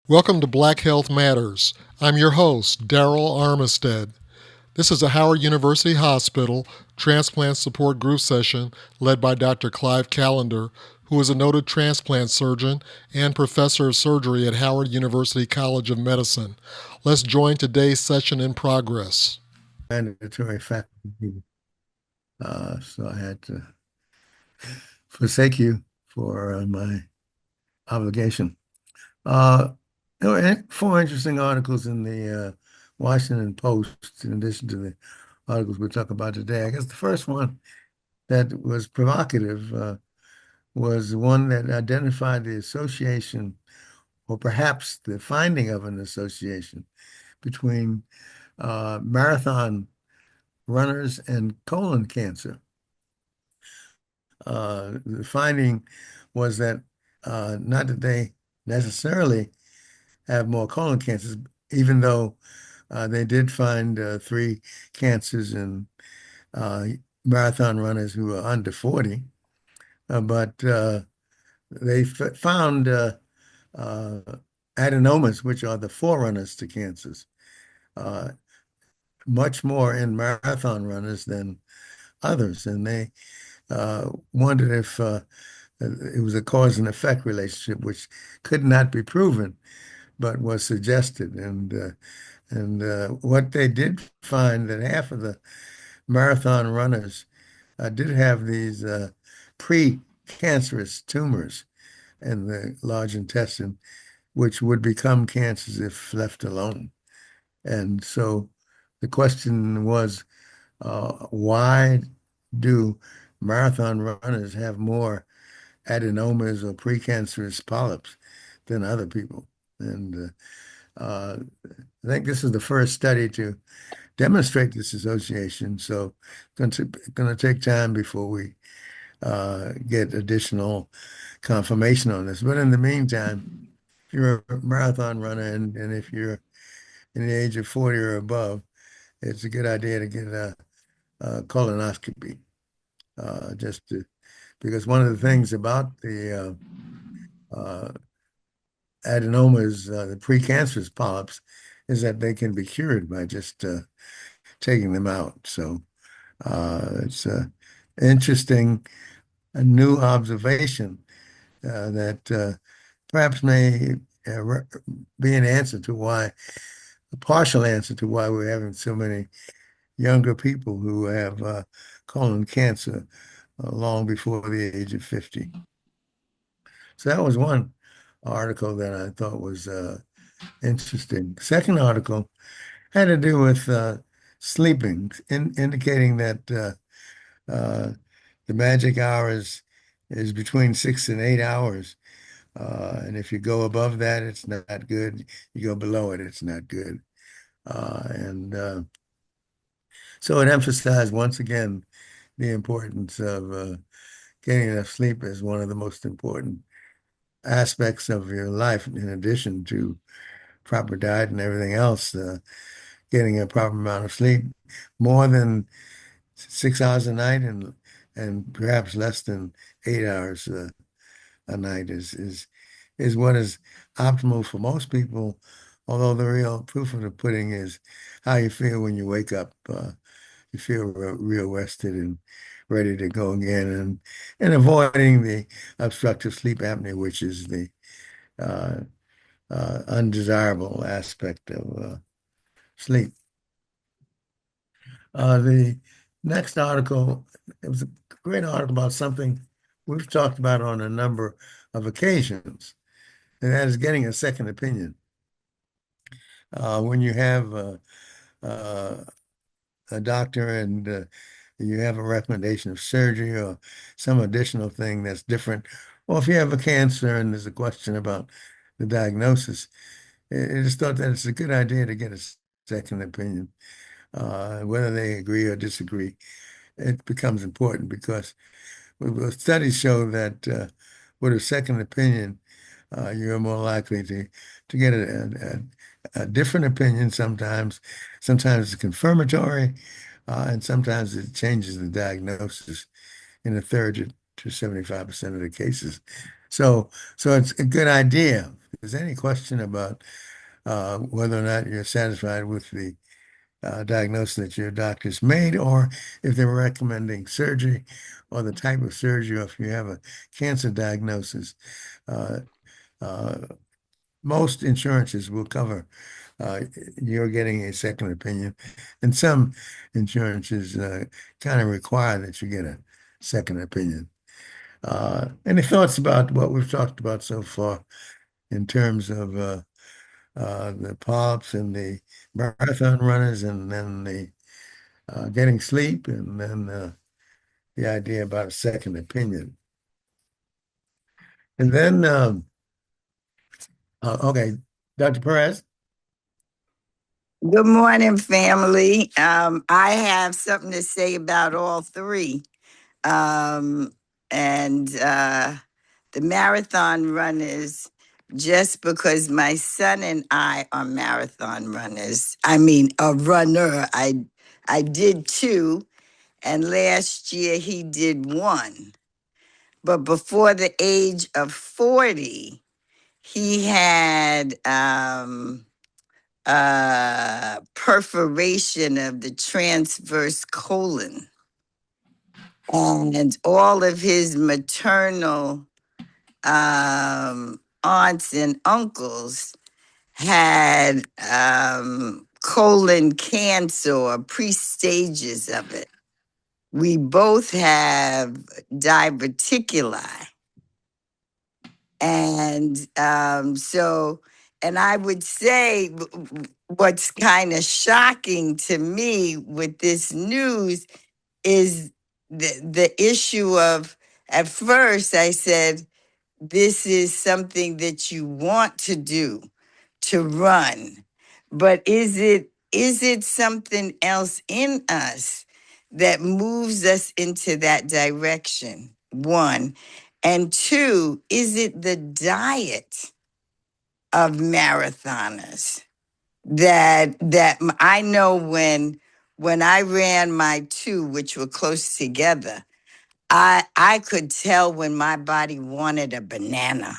Welcome to Black Health Matters. I'm your host, Darryl Armistead. This is a Howard University Hospital transplant support group session led by Dr. Clive Callender, who is a noted transplant surgeon and professor of surgery at Howard University College of Medicine. Let's join today's session in progress. Mandatory faculty, so I had to forsake you for my obligation. There were four interesting articles in the Washington Post, in addition to the articles we'll talk about today. I guess the first one that was provocative was one that identified the association, or perhaps the finding of an association, between marathon runners and colon cancer. The finding was that not that they necessarily have more colon cancers, even though they did find three cancers in marathon runners who are under 40, but they found adenomas, which are the forerunners to cancers, much more in marathon runners than others. And they wondered if it was a cause and effect relationship, which could not be proven, but was suggested. And what they did find, that half of the marathon runners did have these pre-cancerous tumors in the large intestine, which would become cancers if left alone. And so the question was, why do marathon runners have more adenomas or precancerous polyps than other people? And I think this is the first study to demonstrate this association. So it's going to take time before we get additional confirmation on this. But in the meantime, if you're a marathon runner and if you're in the age of 40 or above, it's a good idea to get a colonoscopy, because one of the things about the adenomas, the precancerous polyps, is that they can be cured by just taking them out. So it's interesting, a new observation that perhaps may be an answer to why, a partial answer to why we're having so many younger people who have colon cancer long before the age of 50. So that was one article that I thought was interesting. Second article had to do with sleeping, indicating that the magic hour is between 6 and 8 hours. And if you go above that, it's not good. You go below it, it's not good. And so it emphasized once again the importance of getting enough sleep as one of the most important aspects of your life, in addition to proper diet and everything else. Getting a proper amount of sleep, more than 6 hours a night, and perhaps less than 8 hours a night is what is optimal for most people. Although the real proof of the pudding is how you feel when you wake up. You feel real rested and ready to go again, and avoiding the obstructive sleep apnea, which is the undesirable aspect of sleep. The next article, it was a great article about something we've talked about on a number of occasions, and that is getting a second opinion. When you have a doctor and you have a recommendation of surgery or some additional thing that's different, or if you have a cancer and there's a question about the diagnosis, it is thought that it's a good idea to get a second opinion. Whether they agree or disagree, it becomes important, because studies show that with a second opinion, you're more likely to get a different opinion sometimes. Sometimes it's confirmatory, and sometimes it changes the diagnosis in a third to 75% of the cases. So it's a good idea. If there's any question about whether or not you're satisfied with the diagnosis that your doctor's made, or if they're recommending surgery or the type of surgery, or if you have a cancer diagnosis, uh, uh, most insurances will cover uh, you're getting a second opinion. And some insurances kind of require that you get a second opinion. Any thoughts about what we've talked about so far in terms of the polyps and the marathon runners, and then the getting sleep, and then the idea about a second opinion? And then, okay, Dr. Perez. Good morning, family. I have something to say about all three. Um, and the marathon runners, just because my son and I are marathon runners, I mean, a runner. I did two, and last year he did one. But before the age of 40, he had perforation of the transverse colon. And all of his maternal aunts and uncles had colon cancer or pre-stages of it. We both have diverticuli. And and I would say what's kind of shocking to me with this news is the issue of, at first I said, this is something that you want to do, to run. But is it something else in us that moves us into that direction? One. And two, is it the diet of marathoners I know when I ran my two, which were close together, I could tell when my body wanted a banana.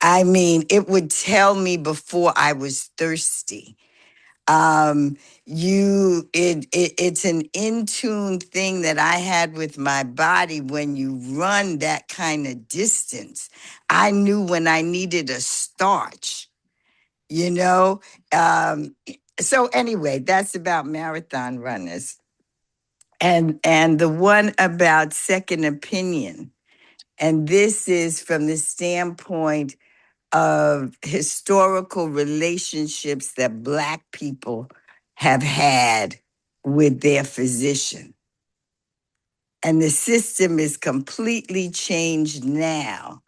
I mean, it would tell me before I was thirsty. It's an in tune thing that I had with my body. When you run that kind of distance, I knew when I needed a starch, you know. um so anyway, that's about marathon runners. And the one about second opinion, and this is from the standpoint of historical relationships that Black people have had with their physician. And the system is completely changed now.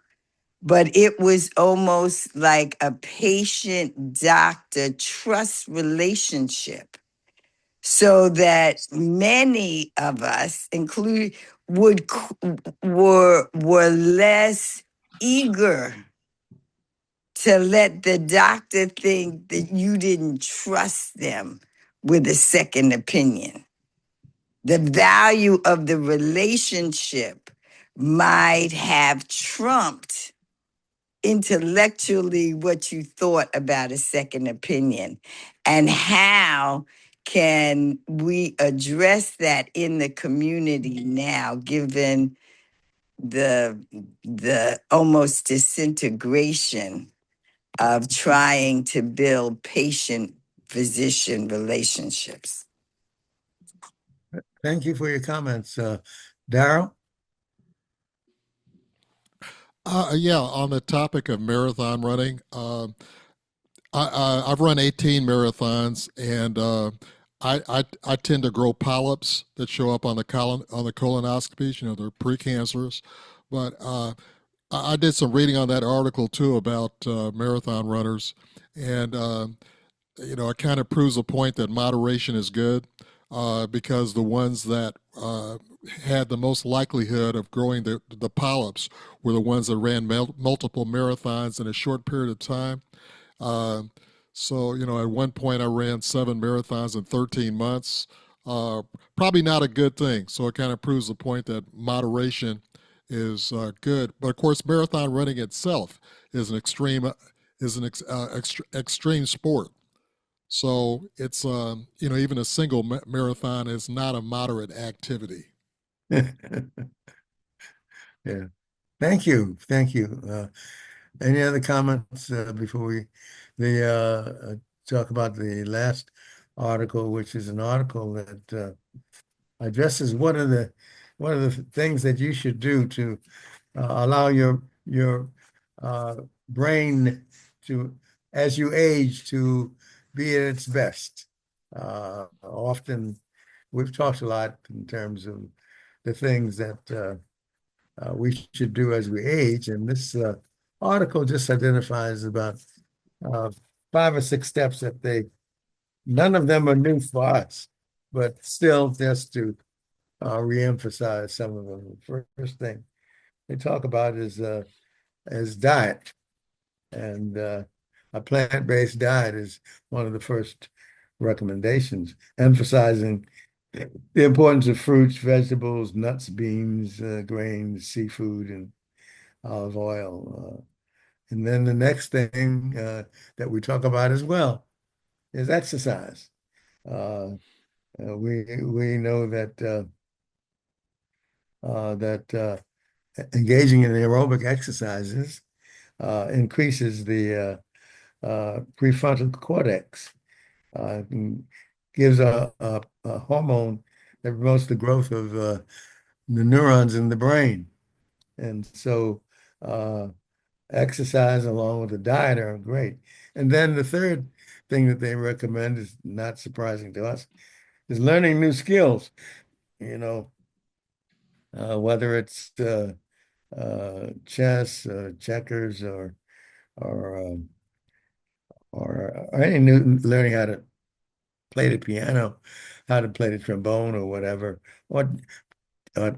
But it was almost like a patient doctor trust relationship, so that many of us, including, were less eager to let the doctor think that you didn't trust them with a second opinion. The value of the relationship might have trumped intellectually what you thought about a second opinion. And how can we address that in the community now, given the almost disintegration of trying to build patient physician relationships? Thank you for your comments. Darryl? Yeah, on the topic of marathon running, I've run 18 marathons, and I tend to grow polyps that show up on the colonoscopies. You know, they're precancerous. But I did some reading on that article too about marathon runners, and it kind of proves a point that moderation is good, because the ones that had the most likelihood of growing the polyps were the ones that ran multiple marathons in a short period of time. Uh, so, at one point I ran 7 marathons in 13 months. Uh, Probably not a good thing. So it kind of proves the point that moderation is good. But of course, marathon running itself is an extreme sport. So it's even a single marathon is not a moderate activity. Yeah. Thank you. Thank you. Any other comments before we talk about the last article, which is an article that addresses what are the things that you should do to allow your uh, brain to, as you age, to be at its best. Often, we've talked a lot in terms of the things that we should do as we age, and this article just identifies about uh, 5 or 6 steps that they none of them are new for us, but still just to reemphasize some of them. The first thing they talk about is diet, and a plant-based diet is one of the first recommendations, emphasizing the importance of fruits, vegetables, nuts, beans, grains, seafood, and olive oil. And then the next thing that we talk about as well is exercise. Uh, we know that engaging in aerobic exercises increases the prefrontal cortex, and gives a hormone that promotes the growth of the neurons in the brain. And so exercise along with the diet are great. And then the third thing that they recommend is not surprising to us, is learning new skills, you know, whether it's chess, checkers, or or any new learning how to play the piano, how to play the trombone or whatever, or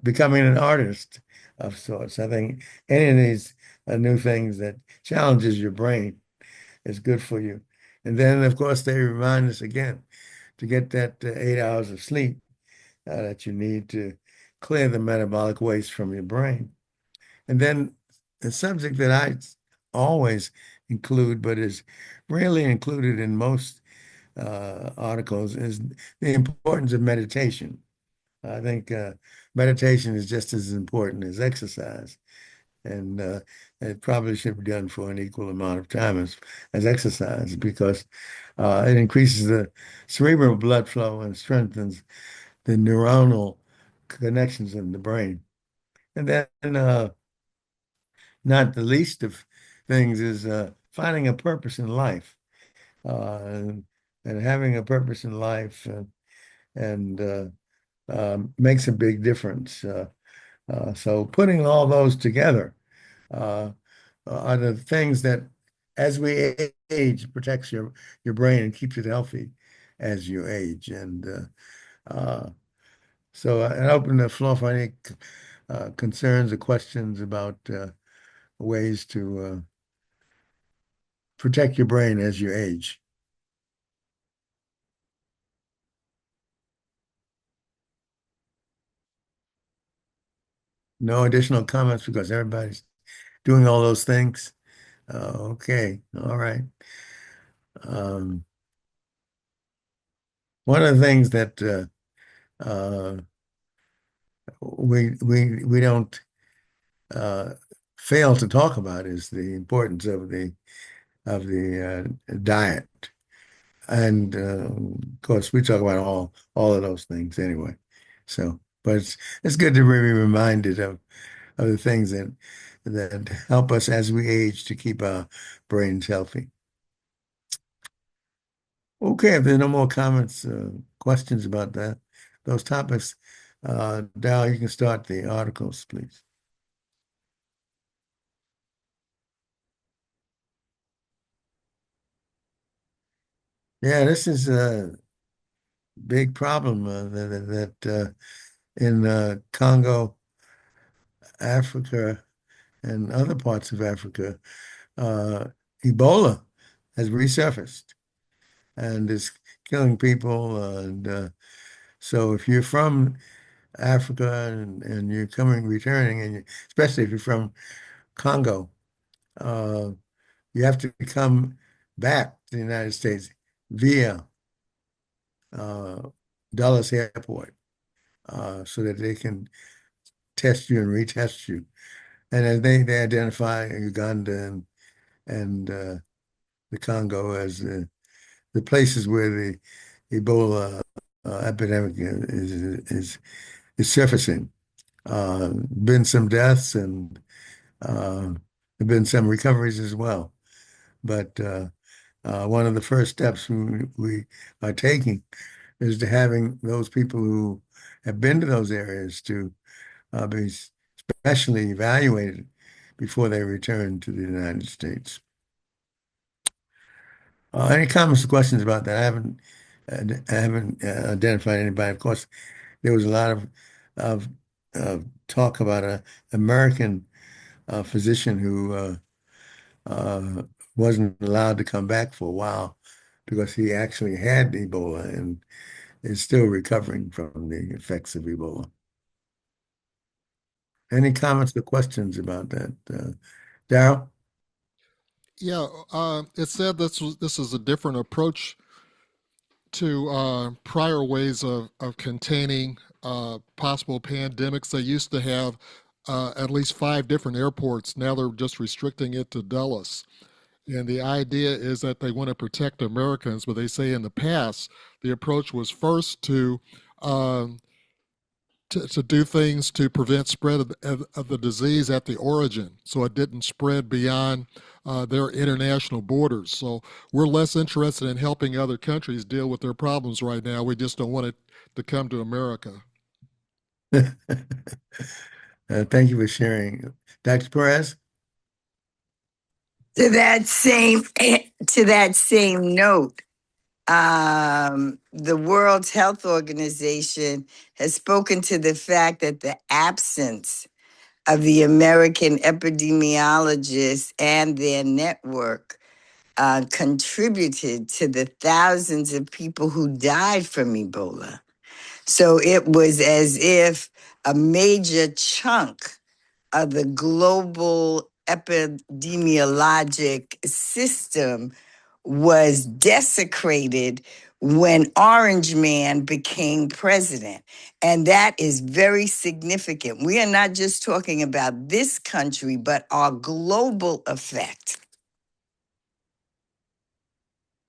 becoming an artist of sorts. I think any of these new things that challenges your brain is good for you. And then, of course, they remind us again to get that 8 hours of sleep that you need to clear the metabolic waste from your brain. And then the subject that I always include, but is rarely included in most articles, is the importance of meditation. I think meditation is just as important as exercise, and it probably should be done for an equal amount of time as exercise because it increases the cerebral blood flow and strengthens the neuronal connections in the brain. And then, not the least of things, is finding a purpose in life, and, and having a purpose in life, and makes a big difference. So putting all those together uh, are the things that, as we age, protects your brain and keeps it healthy as you age. And so I open the floor for any concerns or questions about ways to protect your brain as you age. No additional comments because everybody's doing all those things. Okay, all right. Um, One of the things that uh, we don't uh, fail to talk about is the importance of the diet, and of course we talk about all of those things anyway. So, but it's good to be reminded of the things that help us as we age to keep our brains healthy. Okay, if there are no more comments, questions about those topics, Dal, you can start the articles, please. Yeah, this is a big problem that in Congo, Africa, and other parts of Africa, uh, Ebola has resurfaced and is killing people. And so, if you're from Africa and you're returning, and especially if you're from Congo, uh, you have to come back to the United States via uh, Dulles Airport so that they can test you and retest you. And as they identify Uganda and the Congo as the places where the Ebola epidemic is surfacing. Been some deaths and uh, have been some recoveries as well. But one of the first steps we are taking is to having those people who have been to those areas to be specially evaluated before they return to the United States. Any comments or questions about that? I haven't identified anybody. Of course, there was a lot of, of talk about an American physician who uh, wasn't allowed to come back for a while because he actually had Ebola and is still recovering from the effects of Ebola. Any comments or questions about that, Darryl? Yeah, it said this is a different approach to prior ways of containing possible pandemics. They used to have at least 5 different airports. Now they're just restricting it to Dulles. And the idea is that they want to protect Americans, but they say in the past, the approach was first um, to do things to prevent spread of the disease at the origin, so it didn't spread beyond their international borders. So we're less interested in helping other countries deal with their problems right now. We just don't want it to come to America. Thank you for sharing. Dr. Perez? To that same to that same note, the World Health Organization has spoken to the fact that the absence of the American epidemiologists and their network contributed to the thousands of people who died from Ebola. So it was as if a major chunk of the global epidemiologic system was desecrated when Orange Man became president. And that is very significant. We are not just talking about this country, but our global effect.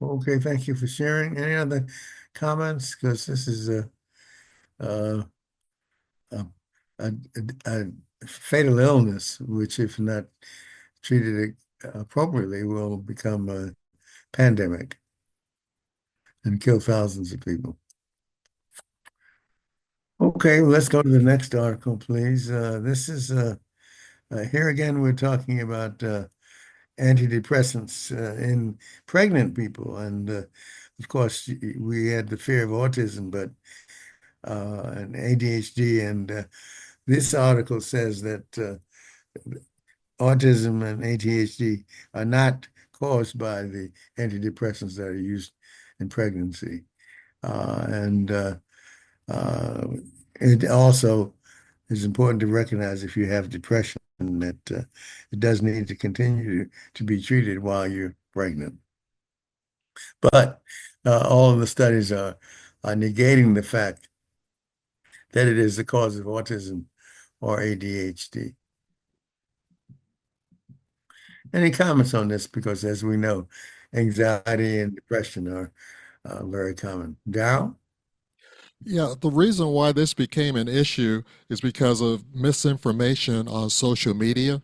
Okay, thank you for sharing. Any other comments? Because this is a, a, a, a fatal illness, which, if not treated appropriately, will become a pandemic and kill thousands of people. Okay, let's go to the next article, please. This is here again, we're talking about antidepressants in pregnant people. And of course, we had the fear of autism, but and ADHD. And this article says that autism and ADHD are not caused by the antidepressants that are used in pregnancy. And it also is important to recognize if you have depression that it does need to continue to be treated while you're pregnant. But all of the studies are negating the fact that it is the cause of autism or ADHD. Any comments on this? Because as we know, anxiety and depression are very common. Darryl? Yeah, the reason why this became an issue is because of misinformation on social media.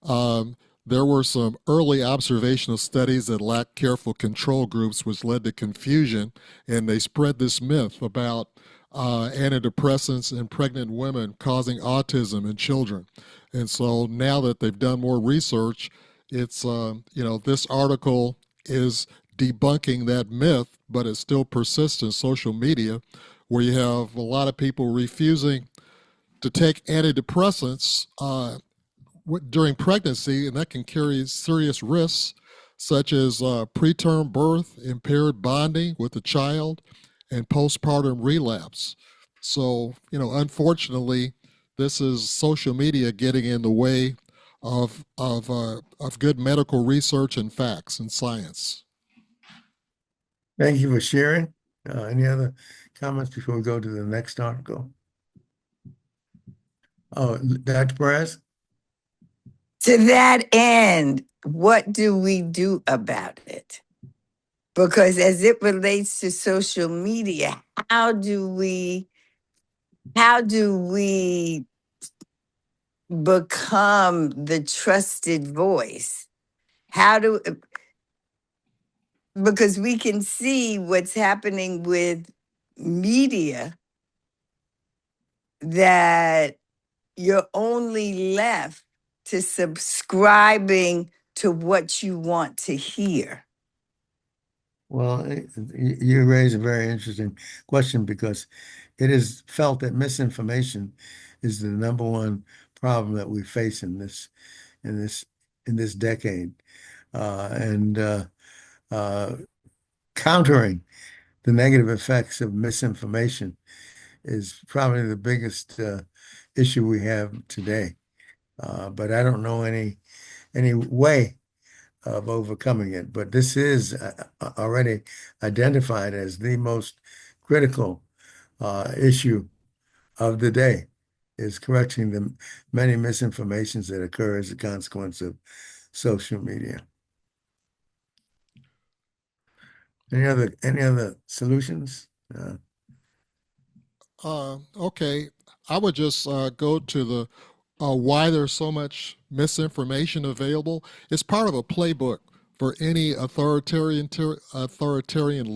Um, there were some early observational studies that lacked careful control groups, which led to confusion, and they spread this myth about antidepressants in pregnant women causing autism in children. And so now that they've done more research, it's, this article is debunking that myth, but it still persists in social media, where you have a lot of people refusing to take antidepressants during pregnancy, and that can carry serious risks such as preterm birth, impaired bonding with the child, and postpartum relapse. So, unfortunately, this is social media getting in the way of good medical research and facts and science. Thank you for sharing. Any other comments before we go to the next article? Oh, Dr. Perez? To that end, what do we do about it? Because as it relates to social media, how do we how do we become the trusted voice? How do because we can see what's happening with media that you're only left to subscribing to what you want to hear. Well, you raise a very interesting question because it is felt that misinformation is the number one problem that we face in this in this decade, and uh, countering the negative effects of misinformation is probably the biggest issue we have today. But I don't know any way of overcoming it. But this is already identified as the most critical issue of the day, is correcting the many misinformations that occur as a consequence of social media. Any other solutions? Okay, I would just go to the why there's so much misinformation available. It's part of a playbook for any authoritarian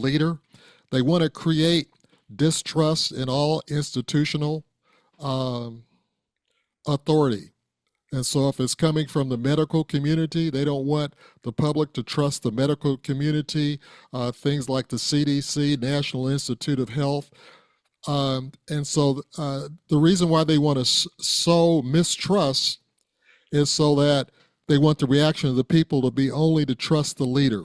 leader. They want to create distrust in all institutional um, authority. And so, if it's coming from the medical community, they don't want the public to trust the medical community. Things like the CDC, National Institute of Health, and so the reason why they want to sow mistrust is so that they want the reaction of the people to be only to trust the leader,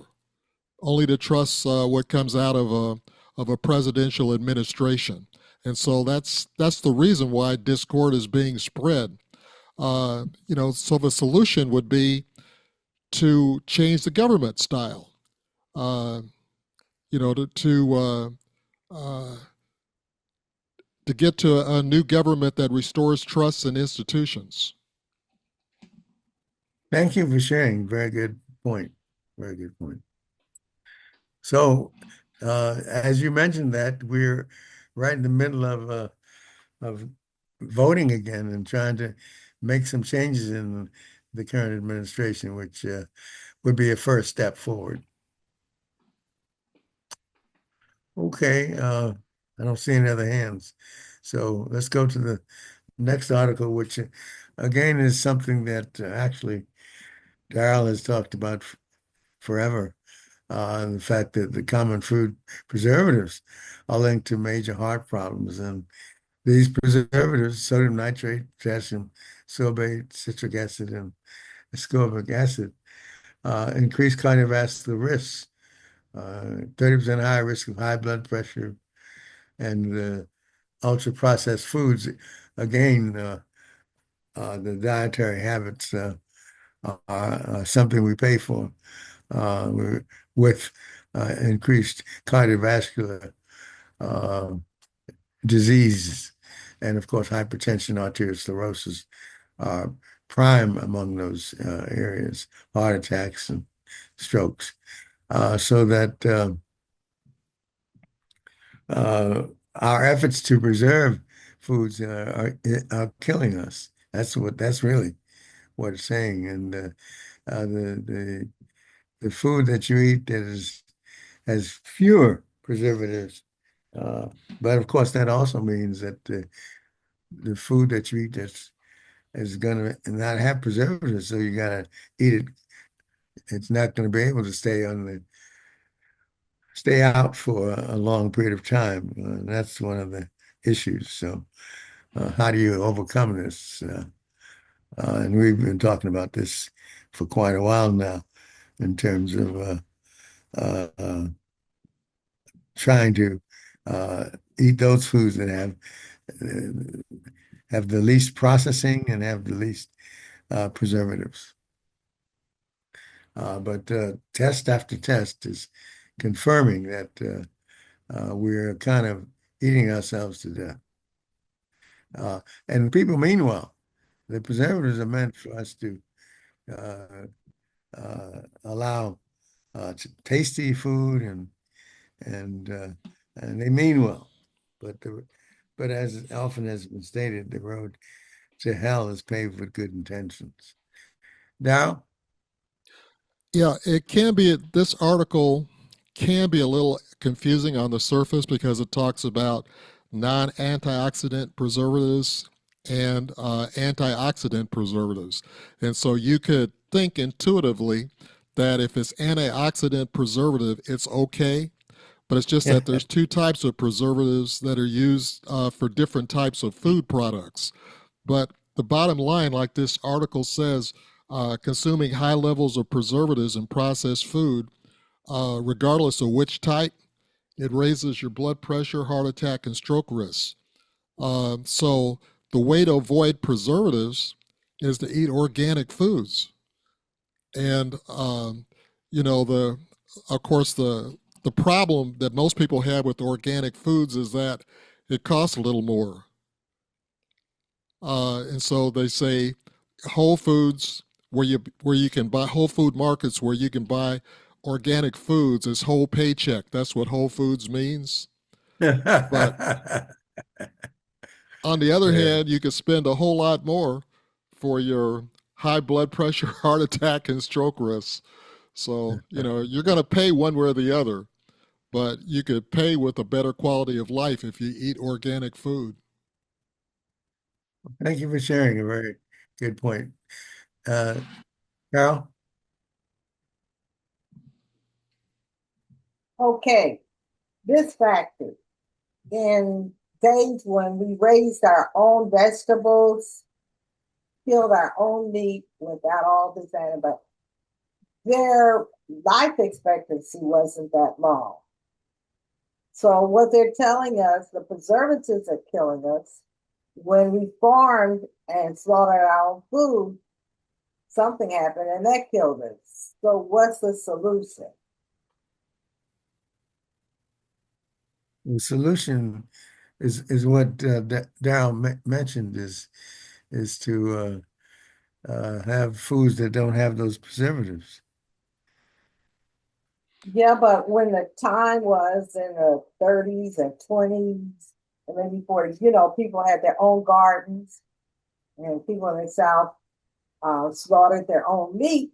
only to trust what comes out of a presidential administration. And so that's the reason why discord is being spread. So the solution would be to change the government style. Uh, you know, uh, to get to a new government that restores trust in institutions. Thank you for sharing. Very good point. Very good point. So, as you mentioned that we're right in the middle of voting again and trying to make some changes in the current administration, which would be a first step forward. Okay, I don't see any other hands. So let's go to the next article, which again is something that actually Darryl has talked about forever. The fact that the common food preservatives are linked to major heart problems. And these preservatives, sodium nitrate, potassium sorbate, citric acid, and ascorbic acid, increase cardiovascular risks, 30% higher risk of high blood pressure, and ultra processed foods. Again, the dietary habits are something we pay for uh, with increased cardiovascular uh, diseases. And of course, hypertension, arteriosclerosis are prime among those areas, heart attacks and strokes. So that our efforts to preserve foods are killing us. That's really what it's saying. And the food that you eat that has fewer preservatives. Uh, but of course, that also means that the food that you eat that's is going to not have preservatives, so you got to eat it. It's not going to be able to stay out for a long period of time. That's one of the issues. So, how do you overcome this? And we've been talking about this for quite a while now in terms of uh, uh, trying to uh, eat those foods that have have the least processing and have the least preservatives. But test after test is confirming that we're kind of eating ourselves to death. And people mean well. The preservatives are meant for us to allow tasty food and they mean well. But but as often has been stated, the road to hell is paved with good intentions. Now, Yeah, it can be. This article can be a little confusing on the surface because it talks about non antioxidant preservatives and antioxidant preservatives. And so you could think intuitively that if it's antioxidant preservative, it's okay. But it's just that there's two types of preservatives that are used for different types of food products. But the bottom line, like this article says, consuming high levels of preservatives in processed food, regardless of which type, it raises your blood pressure, heart attack, and stroke risks. So the way to avoid preservatives is to eat organic foods. And you know, the of course the problem that most people have with organic foods is that it costs a little more. And so they say Whole Foods, where you can buy Whole Food markets where you can buy organic foods is whole paycheck. That's what Whole Foods means. But yeah, on the other hand, you could spend a whole lot more for your high blood pressure, heart attack, and stroke risks. So, you know, you're going to pay one way or the other, but you could pay with a better quality of life if you eat organic food. thank you for sharing a very good point. Uh, Carol? Okay, this factor in days when we raised our own vegetables, killed our own meat without all this antibiotics, their life expectancy wasn't that long. So what they're telling us, the preservatives are killing us. When we farmed and slaughtered our own food, something happened and that killed us. So what's the solution? The solution is what Darryl mentioned is to have foods that don't have those preservatives. Yeah, but when the time was in the 30s and 20s and maybe 40s, people had their own gardens and people in the South slaughtered their own meat,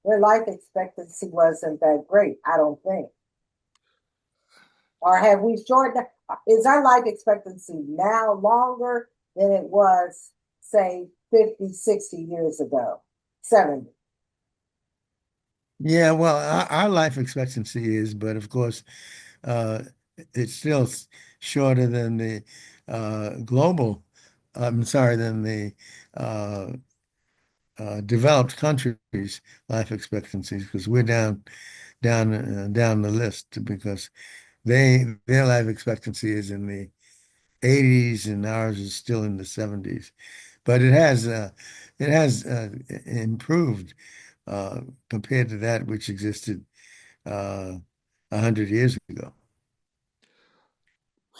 their life expectancy wasn't that great, I don't think. Or have we shortened? Is our life expectancy now longer than it was, say, 50, 60 years ago, 70? Yeah, well, our life expectancy is, but of course, uh, it's still shorter than the global. I'm sorry, than the uh, developed countries' life expectancies, because we're down the list because their life expectancy is in the 80s and ours is still in the 70s. But it has improved compared to that which existed 100 years ago.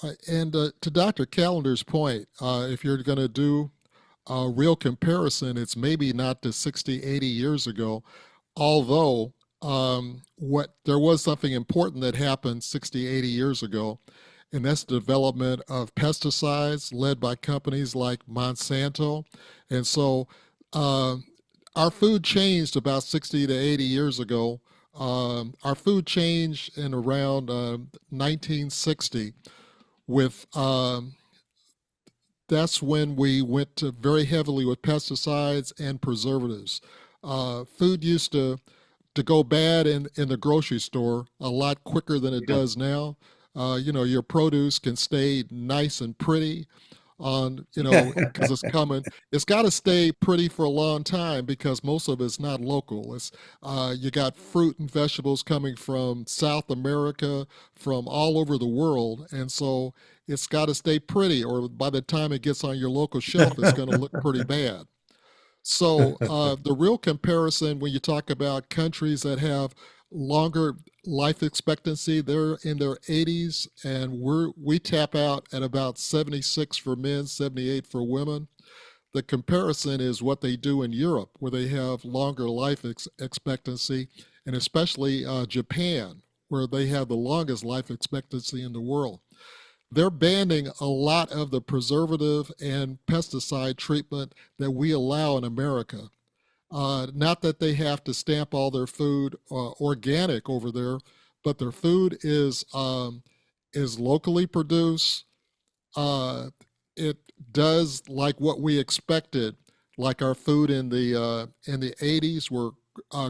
Right. And to Dr. Callender's point, if you're going to do a real comparison, it's maybe not to 60, 80 years ago, although what there was something important that happened 60, 80 years ago, and that's the development of pesticides led by companies like Monsanto. And so uh, our food changed about 60 to 80 years ago. Our food changed in around 1960 with that's when we went to very heavily with pesticides and preservatives. Food used to go bad in the grocery store a lot quicker than it Yeah. does now. You know, your produce can stay nice and pretty. on, because it's coming. It's got to stay pretty for a long time because most of it's not local. It's you got fruit and vegetables coming from South America, from all over the world, and so it's got to stay pretty, or by the time it gets on your local shelf, it's going to look pretty bad. So the real comparison when you talk about countries that have longer life expectancy, they're in their 80s, and we tap out at about 76 for men, 78 for women. The comparison is what they do in Europe, where they have longer life expectancy, and especially Japan, where they have the longest life expectancy in the world. They're banning a lot of the preservative and pesticide treatment that we allow in America. Not that they have to stamp all their food organic over there, but their food is locally produced. Uh, it does like what we expected, like our food in the 80s were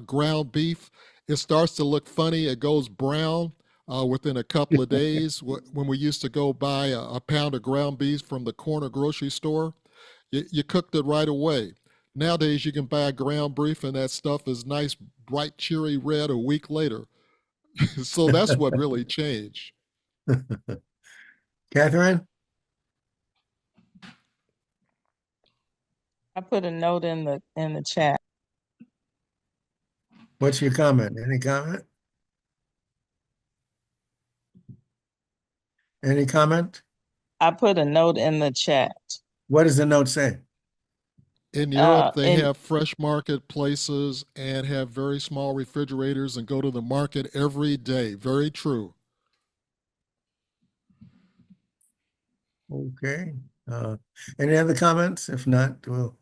ground beef. It starts to look funny. It goes brown within a couple of days. When we used to go buy a pound of ground beef from the corner grocery store, you cooked it right away. Nowadays, you can buy a ground beef and that stuff is nice, bright, cheery red a week later. So that's what really changed. Catherine, I put a note in the chat. what's your comment? Any comment? Any comment? I put a note in the chat. What does the note say? In Europe, they In have fresh market places and have very small refrigerators and go to the market every day. Very true. Okay. Any other comments? If not, we'll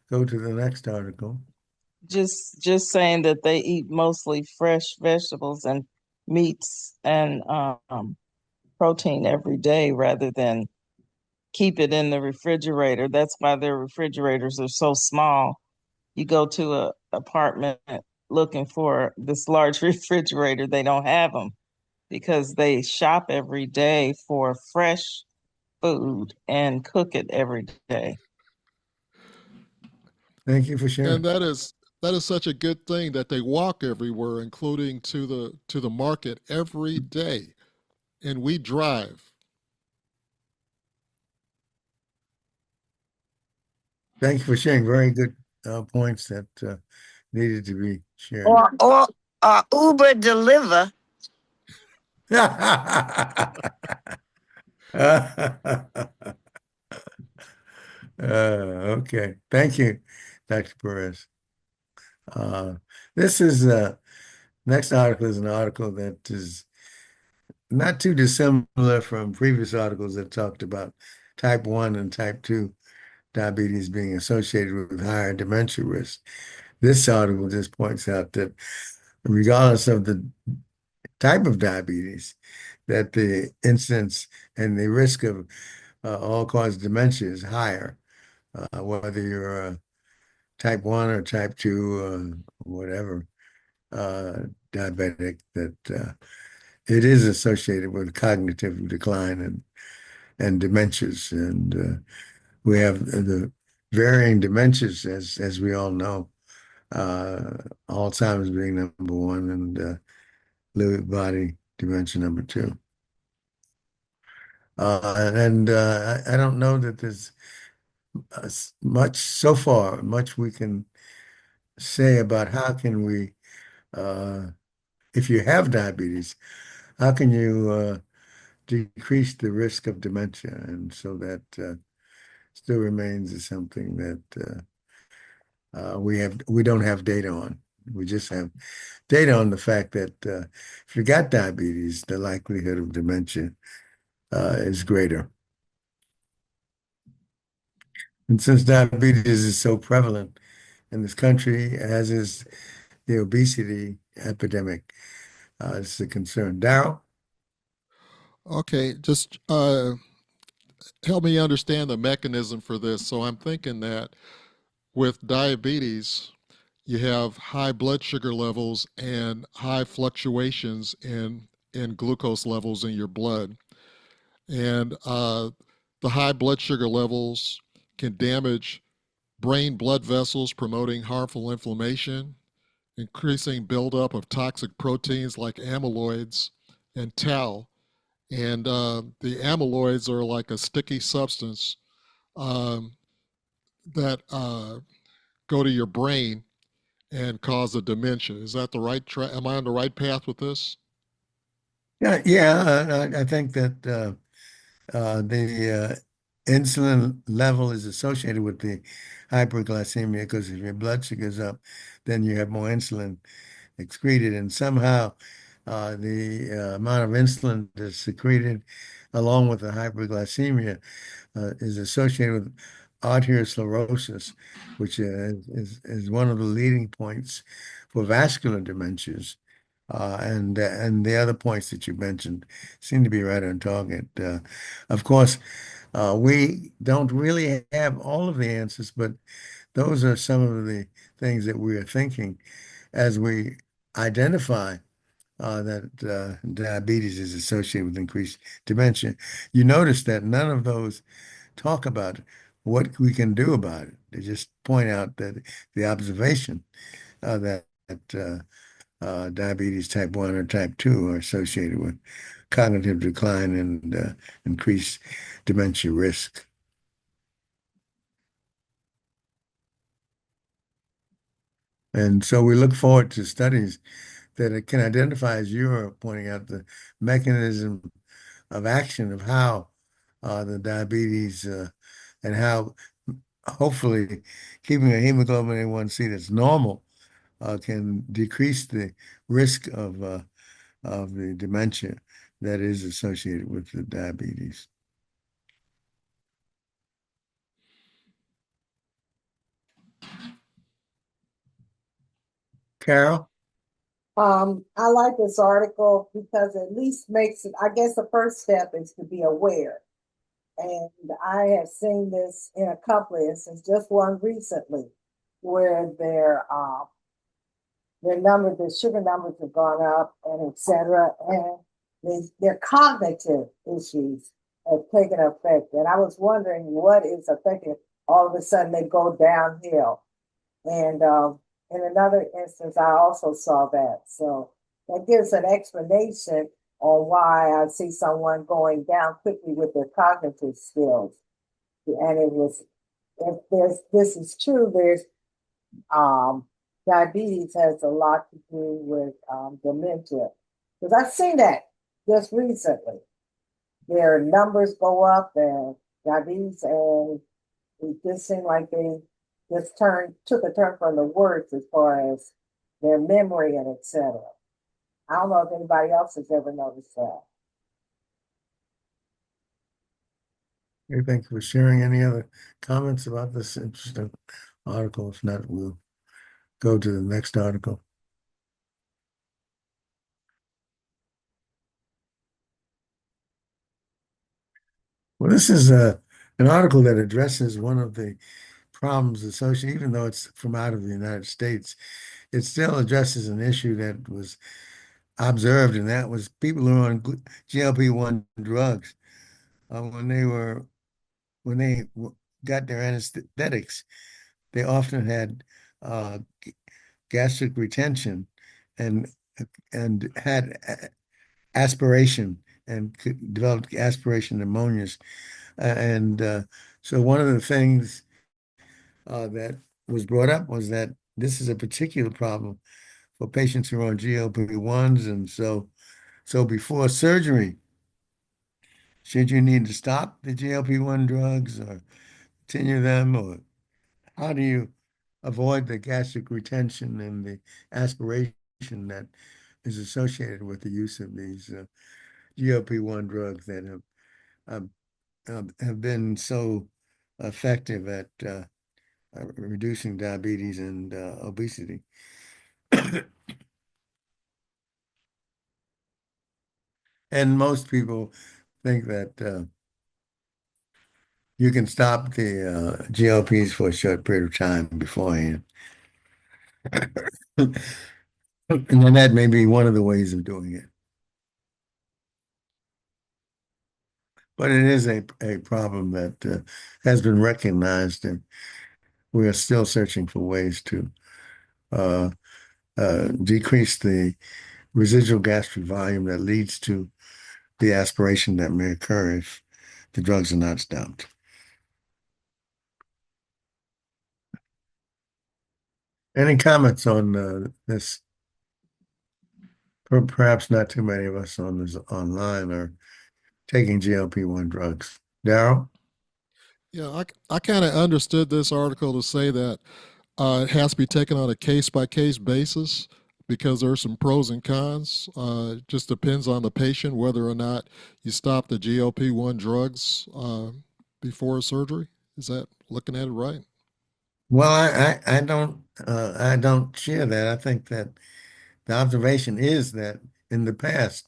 go to the next article. just saying that they eat mostly fresh vegetables and meats and protein every day rather than keep it in the refrigerator. That's why their refrigerators are so small. You go to a apartment looking for this large refrigerator, they don't have them because they shop every day for fresh food and cook it every day. Thank you for And sharing. that is such a good thing that they walk everywhere, including to the market every day. And we drive. Thank you for sharing. Very good points that needed to be shared. Or Uber deliver. Okay. Thank you, Dr. Perez. This is next article is an article that is not too dissimilar from previous articles that talked about type 1 and type 2 diabetes being associated with higher dementia risk. This article just points out that regardless of the type of diabetes, that the incidence and the risk of all-cause dementia is higher, whether you're a type 1 or type 2 whatever diabetic, that it is associated with cognitive decline and dementias. And we have the varying dementias, as we all know, Alzheimer's being number one and Lewy body dementia number two. I don't know that there's much so far, much we can say about how can we, if you have diabetes, how can you decrease the risk of dementia? And so that still remains something that we don't have data on. We just have data on the fact that if you got diabetes, the likelihood of dementia is greater. And since diabetes is so prevalent in this country, as is the obesity epidemic, it's a concern. Darryl? Okay, just help me understand the mechanism for this. So I'm thinking that with diabetes, you have high blood sugar levels and high fluctuations in glucose levels in your blood. And The high blood sugar levels can damage brain blood vessels, promoting harmful inflammation, increasing buildup of toxic proteins like amyloids and tau. And the amyloids are like a sticky substance um, that go to your brain and cause a dementia. Is that the right track? Am I on the right path with this? Yeah, yeah. I think that the insulin level is associated with the hyperglycemia because if your blood sugar's up, then you have more insulin excreted, and somehow the amount of insulin that's secreted along with the hyperglycemia is associated with arteriosclerosis, which is one of the leading points for vascular dementias. And the other points that you mentioned seem to be right on target. Of course, we don't really have all of the answers, but those are some of the things that we are thinking as we identify that diabetes is associated with increased dementia. You notice that none of those talk about what we can do about it. They just point out that the observation that diabetes type 1 or type 2 are associated with cognitive decline and increased dementia risk. And so we look forward to studies that it can identify, as you are pointing out, the mechanism of action of how the diabetes and how hopefully keeping a hemoglobin A1C that's normal can decrease the risk of the dementia that is associated with the diabetes. Carol? I like this article because at least makes it, I guess the first step is to be aware. And I have seen this in a couple of instances, just one recently, where their number, the sugar numbers have gone up and et cetera, and their cognitive issues have taken effect. And I was wondering what is affecting all of a sudden they go downhill. And in another instance, I also saw that. So that gives an explanation on why I see someone going down quickly with their cognitive skills. And it was, if this is true, there's um, diabetes has a lot to do with dementia. Because I've seen that just recently. Their numbers go up and diabetes, and it just seemed like they just took a turn from the words as far as their memory and etc. I don't know if anybody else has ever noticed that. Hey, thank you for sharing. Any other comments about this interesting article? If not, we'll go to the next article. Well, this is an article that addresses one of the problems associated, even though it's from out of the United States, it still addresses an issue that was observed, and that was people who are on GLP-1 drugs when they got their anesthetics, they often had uh, gastric retention and and had aspiration and developed aspiration pneumonias. And so one of the things that was brought up was that this is a particular problem for patients who are on GLP-1s. And so before surgery, should you need to stop the GLP-1 drugs or continue them, or how do you avoid the gastric retention and the aspiration that is associated with the use of these GLP-1 drugs that have been so effective at reducing diabetes and obesity? And most people think that you can stop the GLPs for a short period of time beforehand. And then that may be one of the ways of doing it. But it is a problem that has been recognized, and we are still searching for ways to uh, decrease the residual gastric volume that leads to the aspiration that may occur if the drugs are not stopped. Any comments on this? Perhaps not too many of us on this online are taking GLP-1 drugs. Darryl? Yeah, I kind of understood this article to say that it has to be taken on a case by case basis because there's some pros and cons. It just depends on the patient whether or not you stop the GLP-1 drugs before surgery. Is that looking at it right? Well, I don't share that. I think that the observation is that in the past,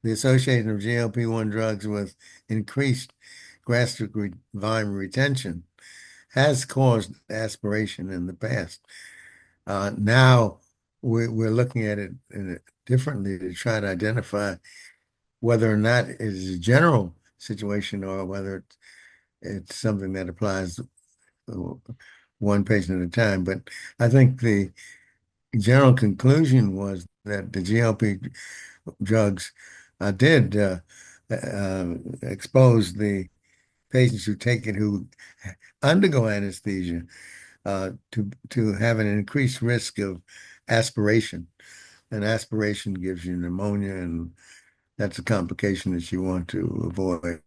the association of GLP-1 drugs with increased gastric volume retention has caused aspiration in the past. Now we're looking at it differently to try to identify whether or not it is a general situation or whether it's something that applies uh, one patient at a time. But I think the general conclusion was that the GLP drugs did expose the patients who take it who undergo anesthesia to have an increased risk of aspiration. And aspiration gives you pneumonia, and that's a complication that you want to avoid.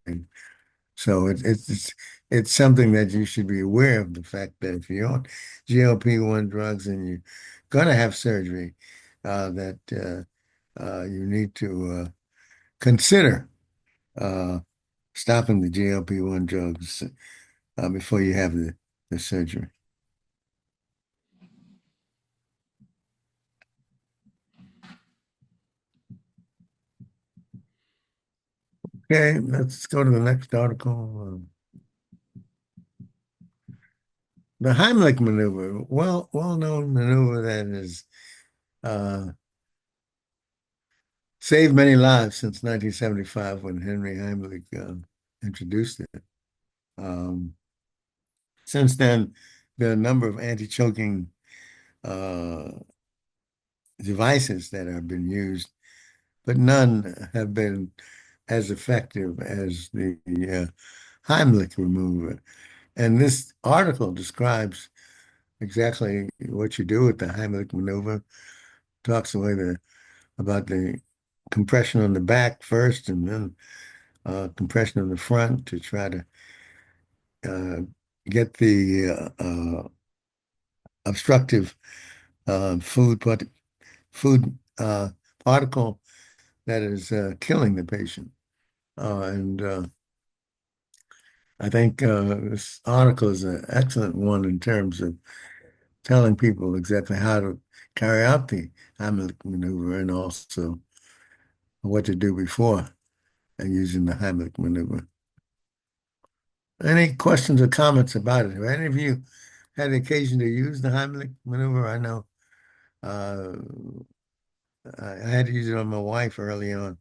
So it's something that you should be aware of the fact that if you're on GLP-1 drugs and you're going to have surgery, that you need to consider uh, stopping the GLP-1 drugs before you have the surgery. Okay, let's go to the next article. The Heimlich maneuver, well-known maneuver that has uh, saved many lives since 1975 when Henry Heimlich introduced it. Um, since then, there are a number of anti-choking uh, devices that have been used, but none have been as effective as the Heimlich remover. And this article describes exactly what you do with the Heimlich maneuver, talks about the compression on the back first and then compression on the front to try to uh, get the obstructive food particle that is killing the patient. And I think this article is an excellent one in terms of telling people exactly how to carry out the Heimlich maneuver and also what to do before using the Heimlich maneuver. Any questions or comments about it? Have any of you had the occasion to use the Heimlich maneuver? I know uh, I had to use it on my wife early on.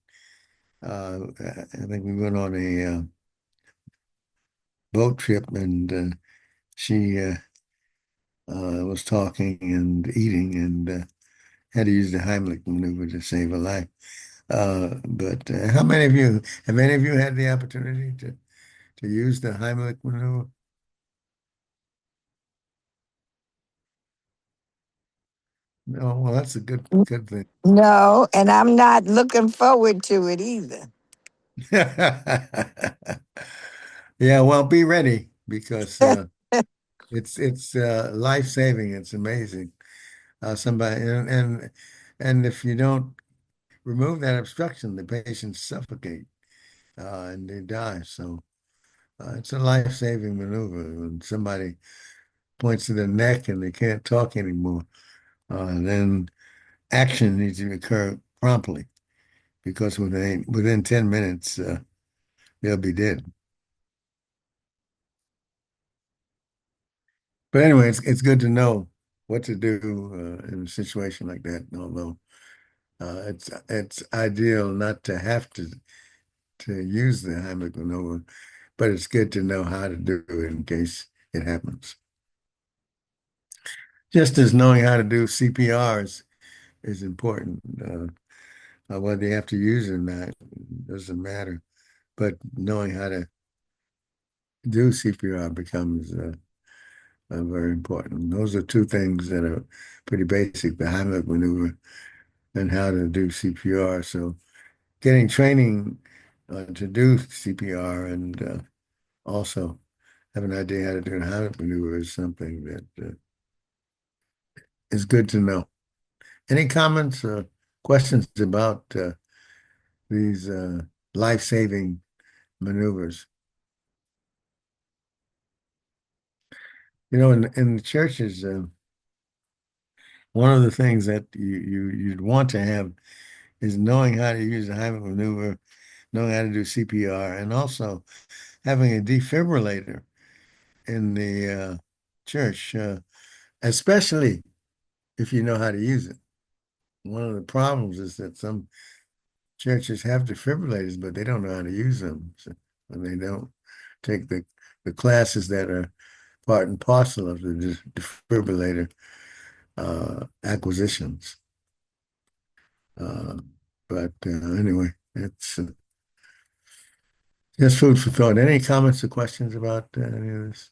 I think we went on a boat trip and she was talking and eating and had to use the Heimlich maneuver to save her life. But how many of you have any of you had the opportunity to use the Heimlich maneuver? No, well, that's a good thing. No, and I'm not looking forward to it either. Yeah, well, be ready because it's life-saving. It's amazing. Somebody and if you don't remove that obstruction, the patients suffocate and they die. So it's a life-saving maneuver. When somebody points to their neck and they can't talk anymore, then action needs to occur promptly because within 10 minutes they'll be dead. But anyway, it's good to know what to do in a situation like that. Although it's ideal not to have to to use the Heimlich maneuver, but it's good to know how to do it in case it happens. Just as knowing how to do CPR is important. Whether you have to use it or not doesn't matter, but knowing how to do CPR becomes very important. Those are two things that are pretty basic, the Heimlich maneuver and how to do CPR. So getting training to do CPR and also have an idea how to do a Heimlich maneuver is something that is good to know. Any comments or questions about these life-saving maneuvers? You know, in the churches, one of the things that you'd want to have is knowing how to use the Heimlich maneuver, knowing how to do CPR, and also having a defibrillator in the church, especially if you know how to use it. One of the problems is that some churches have defibrillators, but they don't know how to use them, and they don't take the classes that are part and parcel of the defibrillator acquisitions. But anyway, it's just food for thought. Any comments or questions about any of this?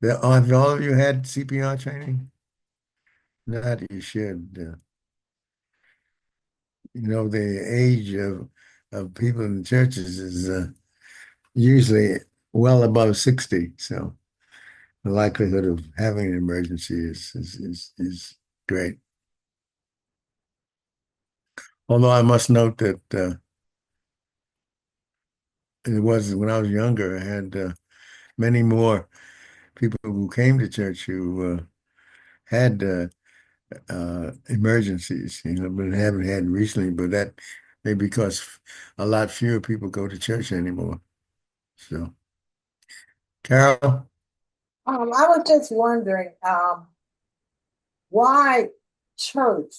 Have all of you had CPR training? Not you should. You know, the age of people in the churches is usually well above 60. So the likelihood of having an emergency is great. Although I must note that it was when I was younger, I had many more people who came to church who had emergencies, you know, but haven't had recently. But that may be because a lot fewer people go to church anymore. So, Carol? I was just wondering, why church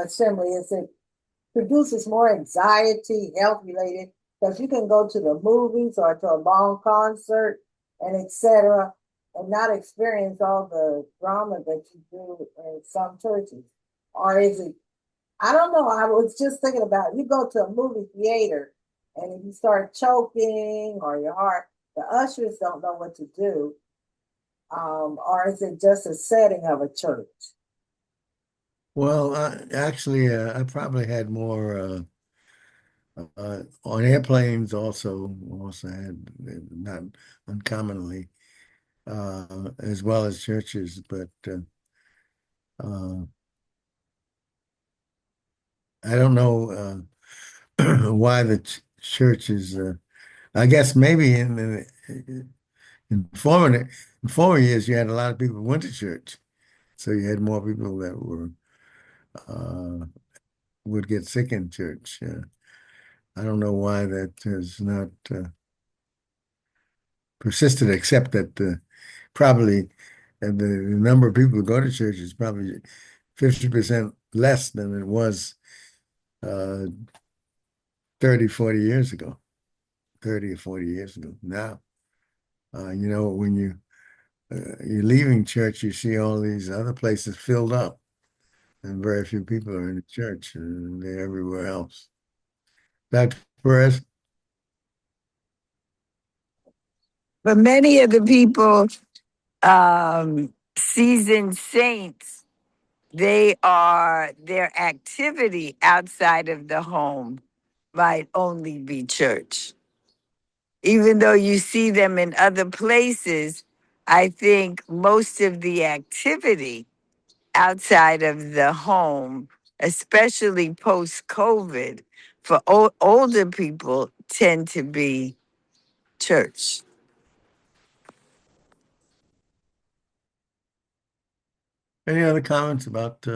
assembly is it produces more anxiety, health related, because you can go to the movies or to a long concert and etc. and not experience all the drama that you do in some churches. Or is it, I don't know, I was just thinking about you go to a movie theater and if you start choking or your heart, the ushers don't know what to do. Or is it just a setting of a church? Well, actually, I probably had more on airplanes. Also had not uncommonly, as well as churches, but uh, I don't know why the ch church is. I guess maybe in former years you had a lot of people who went to church, so you had more people that were uh, would get sick in church. I don't know why that has not persisted, except that probably the number of people who go to church is probably 50% less than it was uh, 30, 40 years ago, 30 or 40 years ago. Now, you know, when you're leaving church, you see all these other places filled up, and very few people are in the church, and they're everywhere else. Dr. Perez? But many of the people, seasoned saints, their activity outside of the home might only be church. Even though you see them in other places, I think most of the activity outside of the home, especially post COVID, for older people, tend to be church. Any other comments about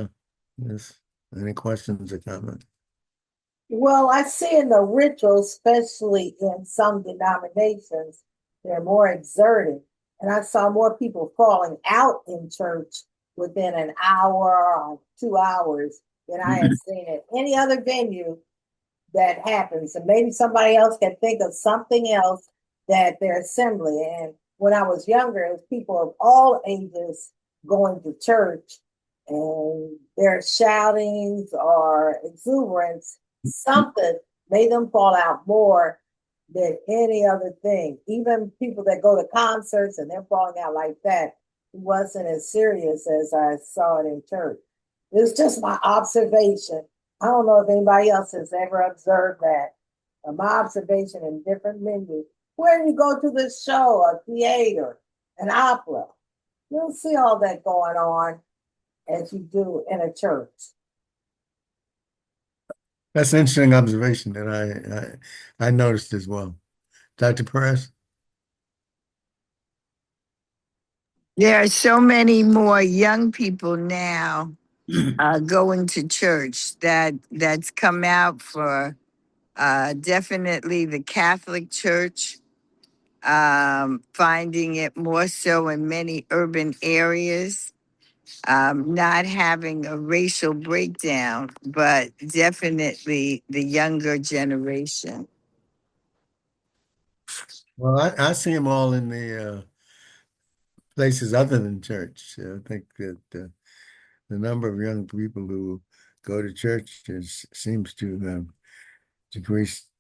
this? Any questions or comments? Well, I see in the rituals, especially in some denominations, they're more exerting. And I saw more people falling out in church within an hour or 2 hours than I have seen at any other venue that happens. And maybe somebody else can think of something else that they're assembling. And when I was younger, it was people of all ages going to church, and their shoutings or exuberance, something made them fall out more than any other thing. Even people that go to concerts and they're falling out like that, it wasn't as serious as I saw it in church. It's just my observation. I don't know if anybody else has ever observed that. My observation in different venues. When you go to the show, a theater, an opera, you don't see all that going on as you do in a church. That's an interesting observation that I noticed as well. Dr. Perez? There are so many more young people now going to church that's come out for definitely the Catholic Church, finding it more so in many urban areas, not having a racial breakdown, but definitely the younger generation. Well, I see them all in the places other than church. I think that the number of young people who go to church seems to have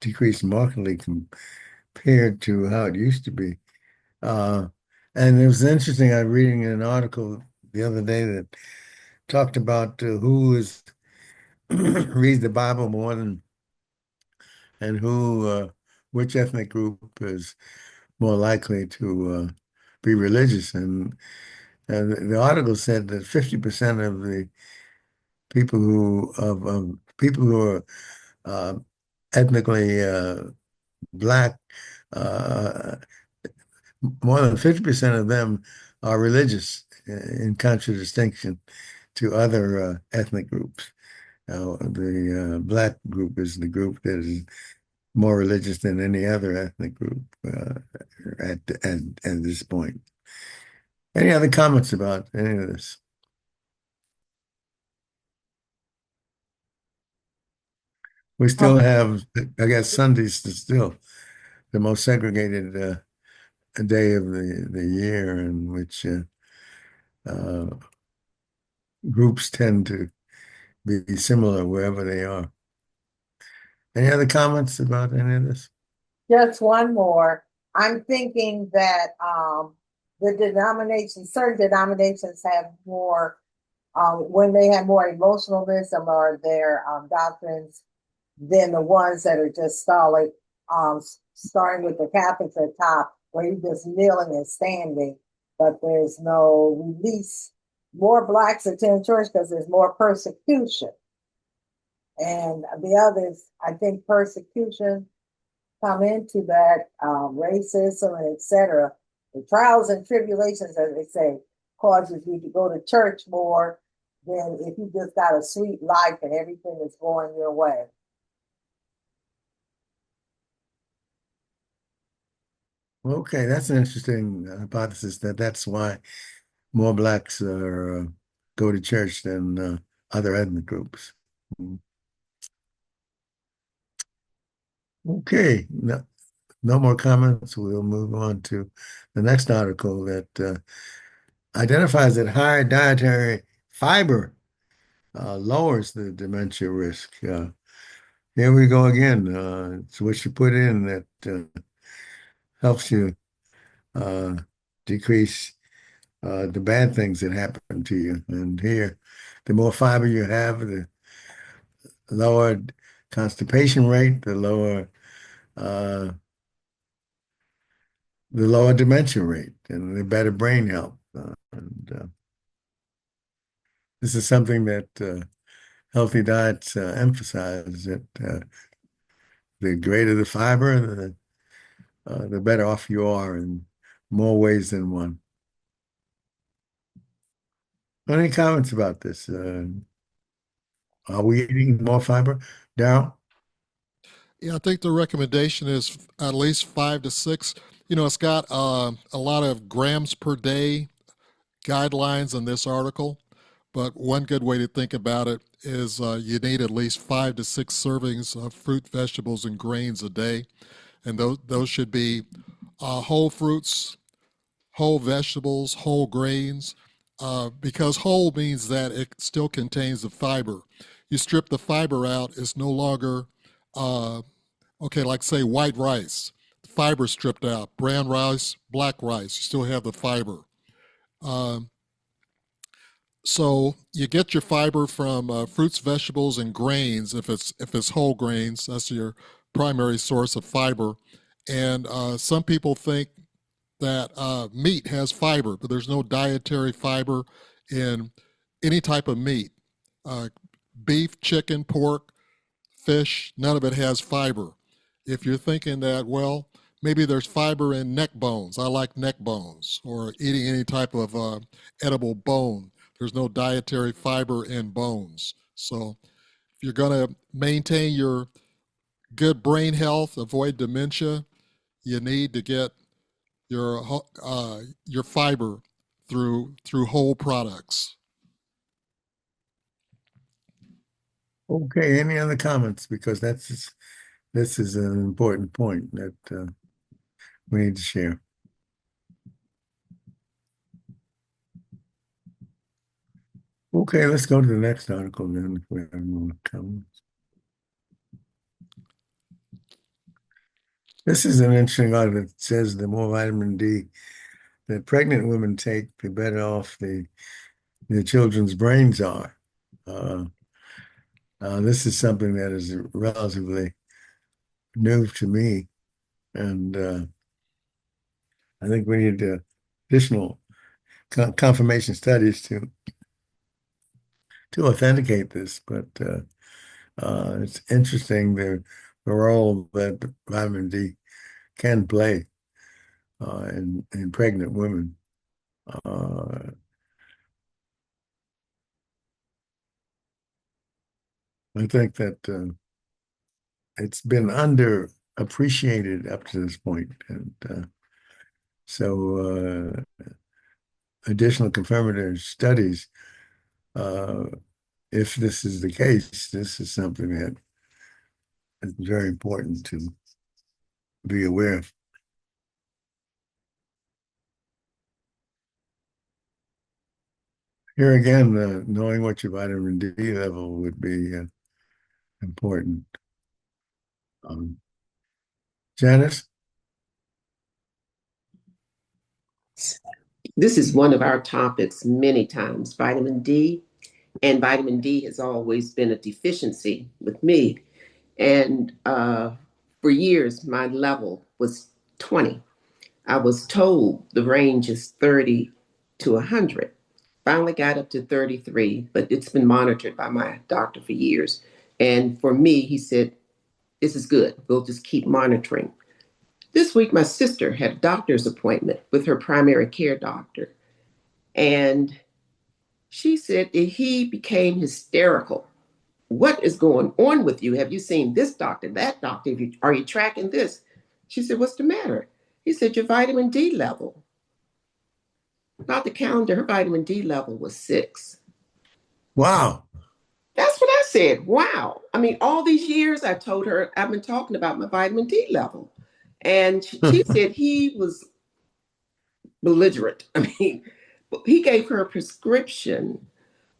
decreased markedly compared to how it used to be. Uh, and it was interesting. I was reading an article the other day that talked about who is reads the Bible more than and which ethnic group is more likely to be religious. And the article said that 50% of the people who are uh, ethnically black, uh, more than 50% of them are religious, in contradistinction to other ethnic groups. The black group is the group that is more religious than any other ethnic group at this point. Any other comments about any of this? We still have, I guess, Sundays is still the most segregated day of the year, in which uh, groups tend to be similar wherever they are. Any other comments about any of this? Just one more. I'm thinking that certain denominations have more, when they have more emotionalism or their doctrines than the ones that are just solid, starting with the Catholics at top, where you're just kneeling and standing, but there's no release. More blacks attend church because there's more persecution. And the others, I think persecution come into that, racism and etc. The trials and tribulations, as they say, causes you to go to church more than if you just got a sweet life and everything is going your way. Okay, that's an interesting hypothesis that's why more blacks go to church than other ethnic groups. Mm. Okay, no more comments. We'll move on to the next article that identifies that higher dietary fiber lowers the dementia risk. Here we go again. It's what you put in that helps you uh, decrease the bad things that happen to you. And here, the more fiber you have, the lower constipation rate, uh, the lower dementia rate, and the better brain health. And this is something that healthy diets emphasize that the greater the fiber, the better off you are in more ways than one. Any comments about this? Are we eating more fiber? Darryl? Yeah, I think the recommendation is at least 5 to 6. It's got a lot of grams per day guidelines in this article, But one good way to think about it is you need at least 5 to 6 servings of fruit, vegetables, and grains a day. And those should be whole fruits, whole vegetables, whole grains, because whole means that it still contains the fiber. You strip the fiber out, it's no longer, okay, like say white rice, fiber stripped out, brown rice, black rice, you still have the fiber. Um, so you get your fiber from fruits, vegetables, and grains. If it's whole grains, that's your primary source of fiber. And some people think that meat has fiber, but there's no dietary fiber in any type of meat. Uh, Beef, chicken, pork, fish, none of it has fiber. If you're thinking that, well, maybe there's fiber in neck bones, I like neck bones, or eating any type of edible bone, there's no dietary fiber in bones. So if you're going to maintain your good brain health, avoid dementia, you need to get your fiber through whole products. Okay, any other comments? Because this is an important point that we need to share. Okay, let's go to the next article then if we have more comments. This is an interesting article that says the more vitamin D that pregnant women take, the better off their children's brains are. This is something that is relatively new to me, and I think we need additional confirmation studies to authenticate this. But it's interesting the role that vitamin D can play in pregnant women. I think that it's been underappreciated up to this point, and so additional confirmatory studies, if this is the case, this is something that is very important to be aware of. Here again, knowing what your vitamin D level would be important. Janice? This is one of our topics many times, vitamin D. And vitamin D has always been a deficiency with me. And for years, my level was 20. I was told the range is 30 to 100. Finally got up to 33, but it's been monitored by my doctor for years. And for me, he said, this is good. We'll just keep monitoring. This week, my sister had a doctor's appointment with her primary care doctor. And she said that he became hysterical. What is going on with you? Have you seen this doctor, that doctor? Are you tracking this? She said, what's the matter? He said, your vitamin D level. Dr. Callender, her vitamin D level was 6. Wow. That's what I said. Wow. I mean, all these years I told her I've been talking about my vitamin D level. And she said he was belligerent. I mean, he gave her a prescription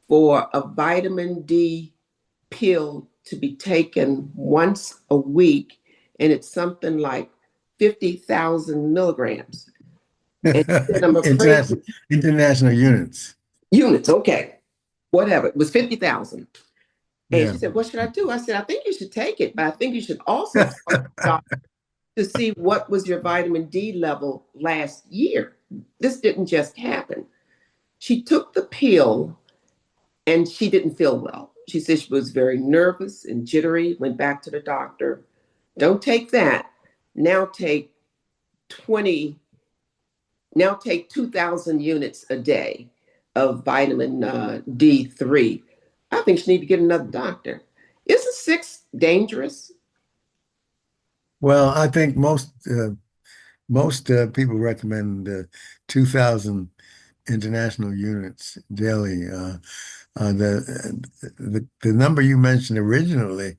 for a vitamin D pill to be taken once a week, and it's something like 50,000 milligrams. And I'm afraid international units, okay, whatever. It was 50,000. And Yeah. she said, what should I do? I said, I think you should take it, but I think you should also talk to the doctor to see what was your vitamin D level last year. This didn't just happen. She took the pill and she didn't feel well. She said she was very nervous and jittery, went back to the doctor. Don't take that. Now take 2,000 units a day of vitamin D3. I think she needs to get another doctor. Isn't 6 dangerous? Well, I think most people recommend 2,000 international units daily. The number you mentioned originally,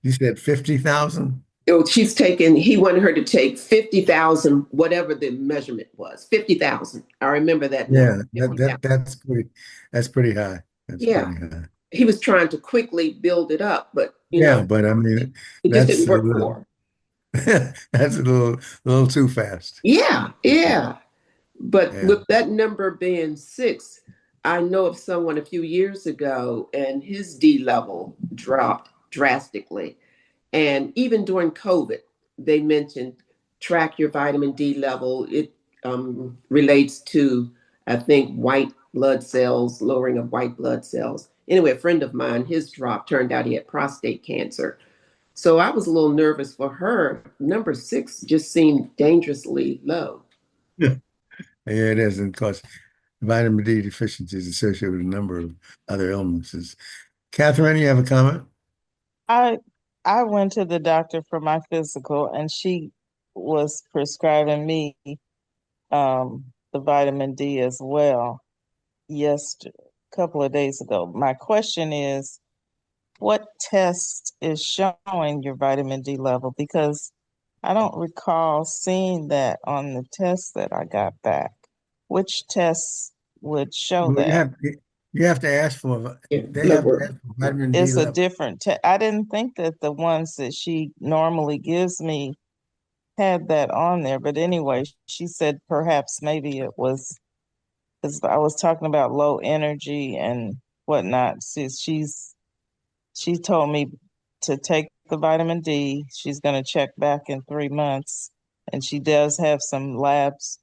you said 50,000? Oh, he wanted her to take 50,000, whatever the measurement was, 50,000. I remember that number. Yeah, It went down. that's pretty high. That's Yeah. pretty high. He was trying to quickly build it up, but Yeah, but I mean it just that's didn't a work little for her. that's a little too fast. Yeah, yeah. But Yeah. with that number being six, I know of someone a few years ago and his D level dropped drastically. And even during COVID, they mentioned track your vitamin D level. It relates to, I think, white blood cells, lowering of white blood cells. Anyway, a friend of mine, his drop turned out he had prostate cancer. So I was a little nervous for her. Number six just seemed dangerously low. Yeah, it is. And of course, vitamin D deficiency is associated with a number of other illnesses. Catherine, you have a comment? I I went to the doctor for my physical, and she was prescribing me the vitamin D as well. Yes, a couple of days ago. My question is, what test is showing your vitamin D level? Because I don't recall seeing that on the test that I got back. Which tests would show Well, that? you have to ask for Yeah, they blood have to work. ask for vitamin D It's a level. different test. I didn't think that the ones that she normally gives me had that on there. But anyway, she said perhaps maybe it was because I was talking about low energy and whatnot. She told me to take the vitamin D. She's going to check back in 3 months, and she does have some labs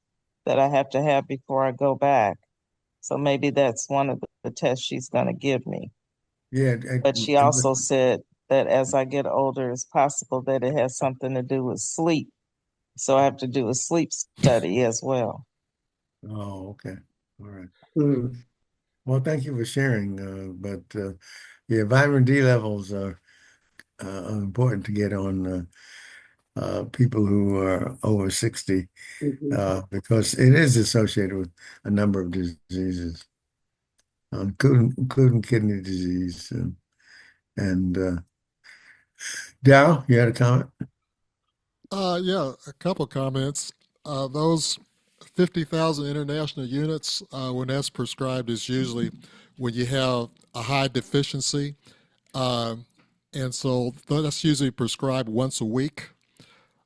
that I have to have before I go back. So maybe that's one of the tests she's going to give me. Yeah, But she also said that as I get older, it's possible that it has something to do with sleep. So I have to do a sleep study as well. oh, okay. All right. Hmm. Well, thank you for sharing. But yeah, vitamin D levels are important to get on people who are over 60 Mhm. because it is associated with a number of diseases, including kidney disease. And Darryl, you had a comment? Yeah, a couple comments. Those 50,000 international units, when that's prescribed, is usually when you have a high deficiency. Um, and so that's usually prescribed once a week.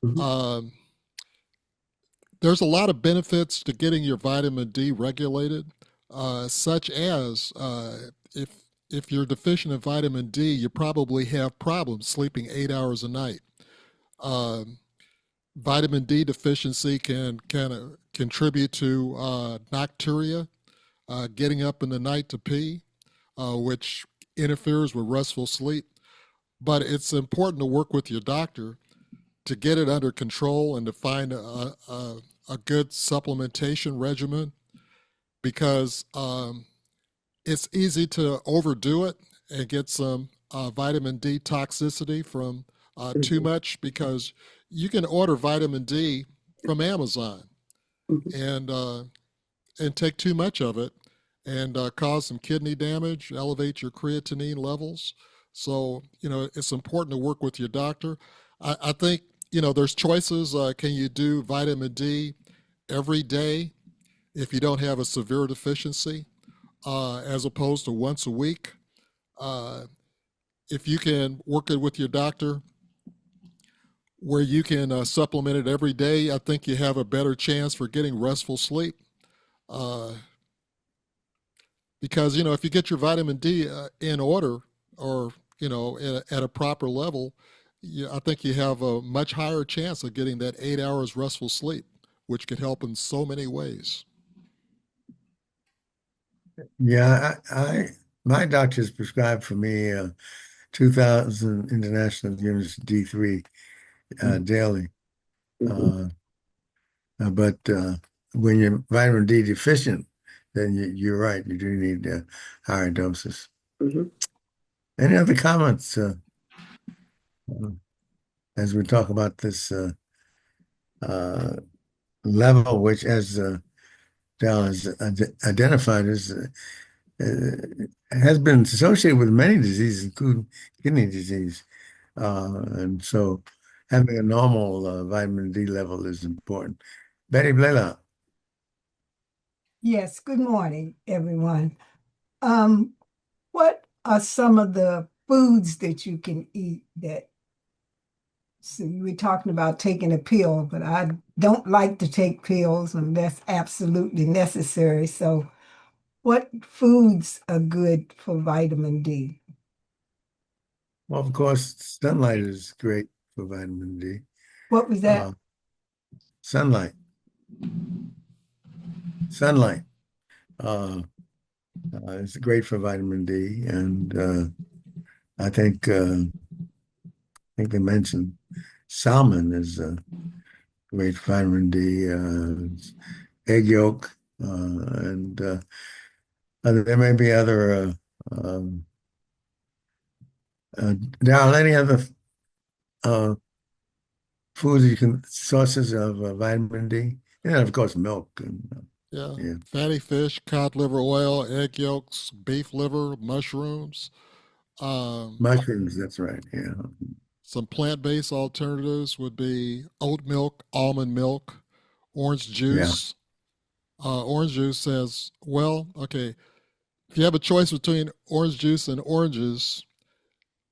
Mhm. Um, there's a lot of benefits to getting your vitamin D regulated, such as if you're deficient in vitamin D, you probably have problems sleeping 8 hours a night. Um, Vitamin D deficiency can contribute to nocturia, getting up in the night to pee, which interferes with restful sleep. But it's important to work with your doctor to get it under control and to find a good supplementation regimen because it's easy to overdo it and get some vitamin D toxicity from too Mhm. much because you can order vitamin D from Amazon Mhm. and uh, and take too much of it and cause some kidney damage, elevate your creatinine levels. So it's important to work with your doctor. I think there's choices. Can you do vitamin D every day if you don't have a severe deficiency, as opposed to once a week? Uh, if you can work it with your doctor where you can supplement it every day, I think you have a better chance for getting restful sleep. Uh, because if you get your vitamin D in order or at a proper level, I think you have a much higher chance of getting that 8 hours restful sleep, which could help in so many ways. Yeah, my doctor's prescribed for me 2,000 international units D3 Mhm. daily. Mhm. Uh, but when you're vitamin D deficient, then you're right. You do need higher doses. Mhm. Any other comments as we talk about this uh, level, which as Dal has identified as has been associated with many diseases, including kidney disease. And so having a normal vitamin D level is important. Betty Blaylock. Yes, good morning, everyone. Um, what are some of the foods that you can eat that, so you were talking about taking a pill, but I don't like to take pills unless absolutely necessary. So what foods are good for vitamin D? Well, of course, sunlight is great for vitamin D. What was that? Uh, sunlight, sunlight, uh, is great for vitamin D, and I think they mentioned salmon is great for vitamin D. Egg yolk, and there may be other. Darryl, any other uh, foods you can sources of vitamin D? And of course, milk and Yeah. yeah, Fatty fish, cod liver oil, egg yolks, beef liver, mushrooms. Um, mushrooms. That's right. Yeah, some plant-based alternatives would be oat milk, almond milk, orange yeah, juice. Orange juice says, well, okay, if you have a choice between orange juice and oranges,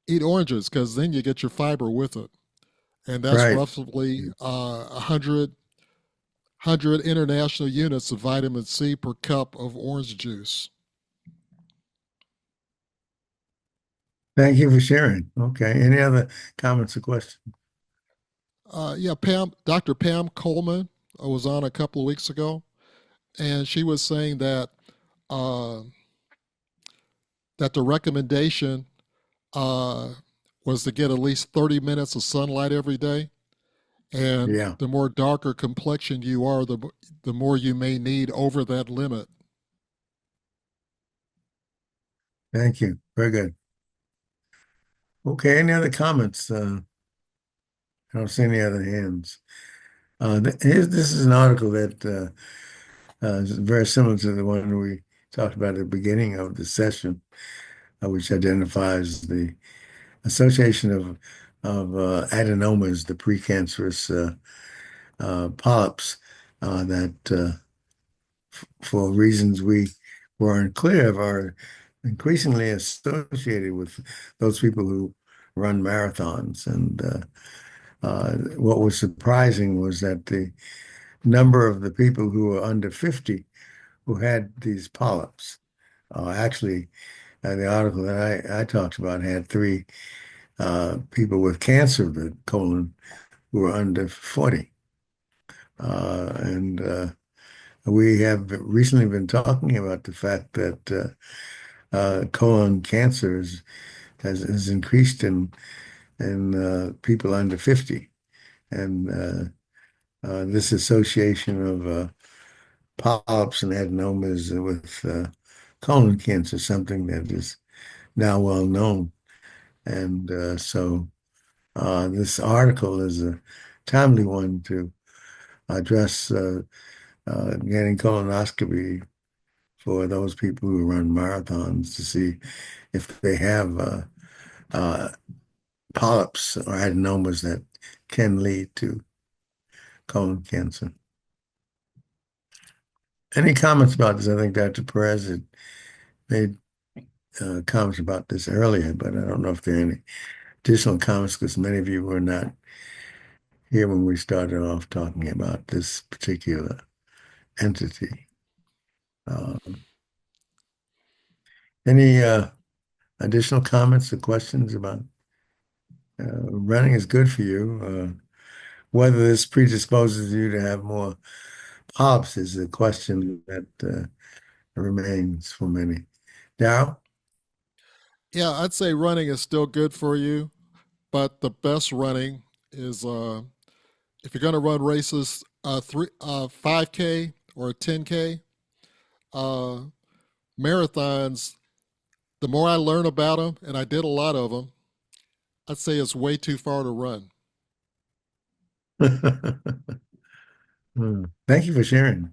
eat oranges because then you get your fiber with it. And that's right. roughly 100 international units of vitamin C per cup of orange juice. Thank you for sharing. Okay. Any other comments or questions? Yeah, Dr. Pam Coleman was on a couple of weeks ago, and she was saying uh, that the recommendation uh, was to get at least 30 minutes of sunlight every day. And Yeah. the more darker complexion you are, the more you may need over that limit. Thank you. Very good. Okay. Any other comments? I don't see any other hands. This is an article that is very similar to the one we talked about at the beginning of the session, which identifies the association of adenomas, the precancerous polyps that, for reasons we were unclear of, are increasingly associated with those people who run marathons. And what was surprising was that the number of the people who were under 50 who had these polyps, actually, the article that I talked about had three people with cancer of the colon who were under 40. And we have recently been talking about the fact that colon cancer has increased in people under 50. And this association of polyps and adenomas with colon cancer, something that is now well known. And so this article is a timely one to address getting colonoscopy for those people who run marathons to see if they have uh, polyps or adenomas that can lead to colon cancer. Any comments about this? I think Dr. Perez had made comments about this earlier, but I don't know if there are any additional comments because many of you were not here when we started off talking about this particular entity. Any additional comments or questions about running is good for you? Whether this predisposes you to have more polyps is a question that remains for many. Darryl? Yeah, I'd say running is still good for you, but the best running is if you're going to run races, 5K or 10K, uh, marathons. The more I learn about them, and I did a lot of them, I'd say it's way too far to run. Thank you for sharing.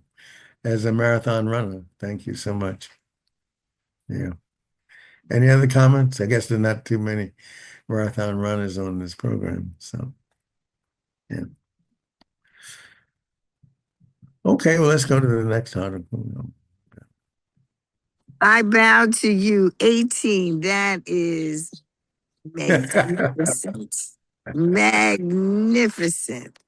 As a marathon runner, thank you so much. Yeah. Any other comments? I guess there are not too many marathon runners on this program. So, yeah. Okay, well, let's go to the next article. I bow to you. 18. That is magnificent. Magnificent.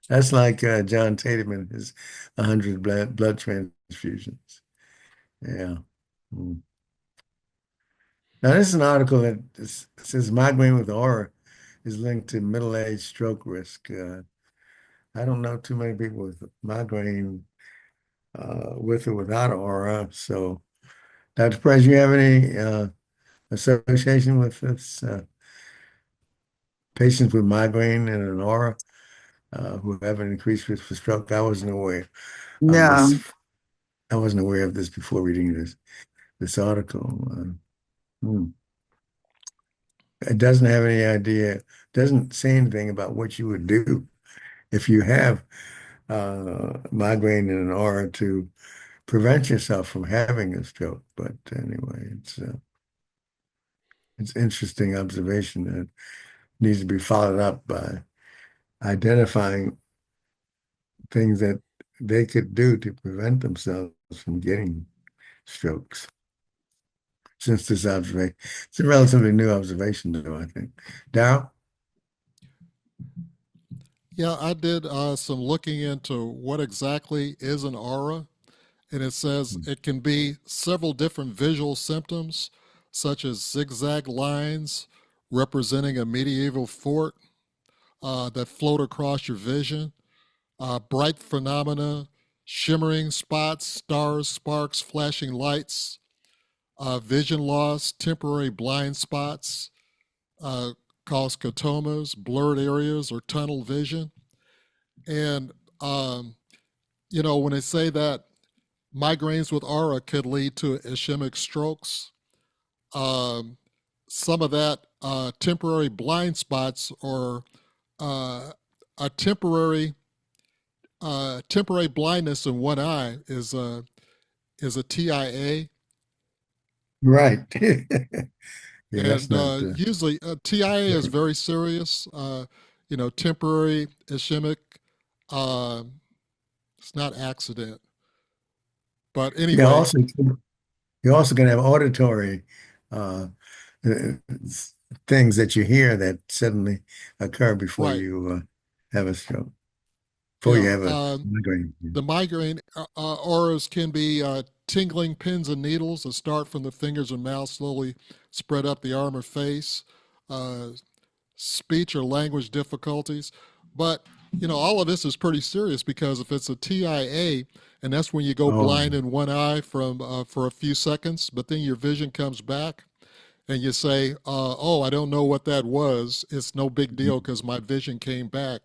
That's like John Tatum and his 100 blood transfusions. Yeah. Mm. Now, this is an article that says migraine with aura is linked to middle-age stroke risk. I don't know too many people with migraine with or without aura. So, Dr. Perez, you have any association with this patients with migraine and an aura who have an increased risk for stroke? I wasn't aware of this. No, I wasn't aware of this before reading this article. Hmm. It doesn't have any idea, doesn't say anything about what you would do if you have migraine and an aura to prevent yourself from having a stroke. But anyway, it's interesting observation that needs to be followed up by identifying things that they could do to prevent themselves from getting strokes. Since this observation, it's a relatively new observation, though, I think. Darryl? Yeah, I did some looking into what exactly is an aura, and it says it can be several different visual symptoms, such as zigzag lines representing a medieval fort that float across your vision, bright phenomena, shimmering spots, stars, sparks, flashing lights, vision loss, temporary blind spots, uh, cause scotomas, blurred areas, or tunnel vision. And, when they say that migraines with aura could lead to ischemic strokes, um, some of that temporary blind spots or a temporary blindness in one eye is a TIA, Right. Yeah, that's and not usually TIA is very serious. Temporary ischemic. Uh, it's not accident, but yeah, anyway, also you also can have auditory uh, uh, things that you hear that suddenly occur before right. you have a stroke, before you Yeah, have a migraine. the migraine auras can be tingling pins and needles that start from the fingers and mouth, slowly spread up the arm or face, uh, speech or language difficulties. But, all of this is pretty serious because if it's a TIA, and that's when you go Oh, blind in one eye for a few seconds, but then your vision comes back, and you say, "Oh, I don't know what that was. It's no big deal because my vision came back,"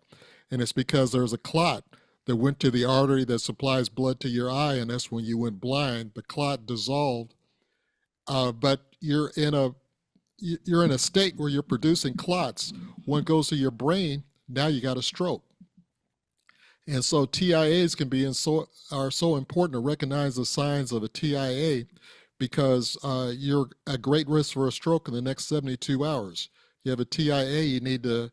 and it's because there's a clot that went to the artery that supplies blood to your eye, and that's when you went blind. The clot dissolved, but you're in a state where you're producing clots. One goes to your brain. Now you got a stroke. And so TIAs are so important to recognize the signs of a TIA because you're at great risk for a stroke in the next 72 hours. You have a TIA, you need to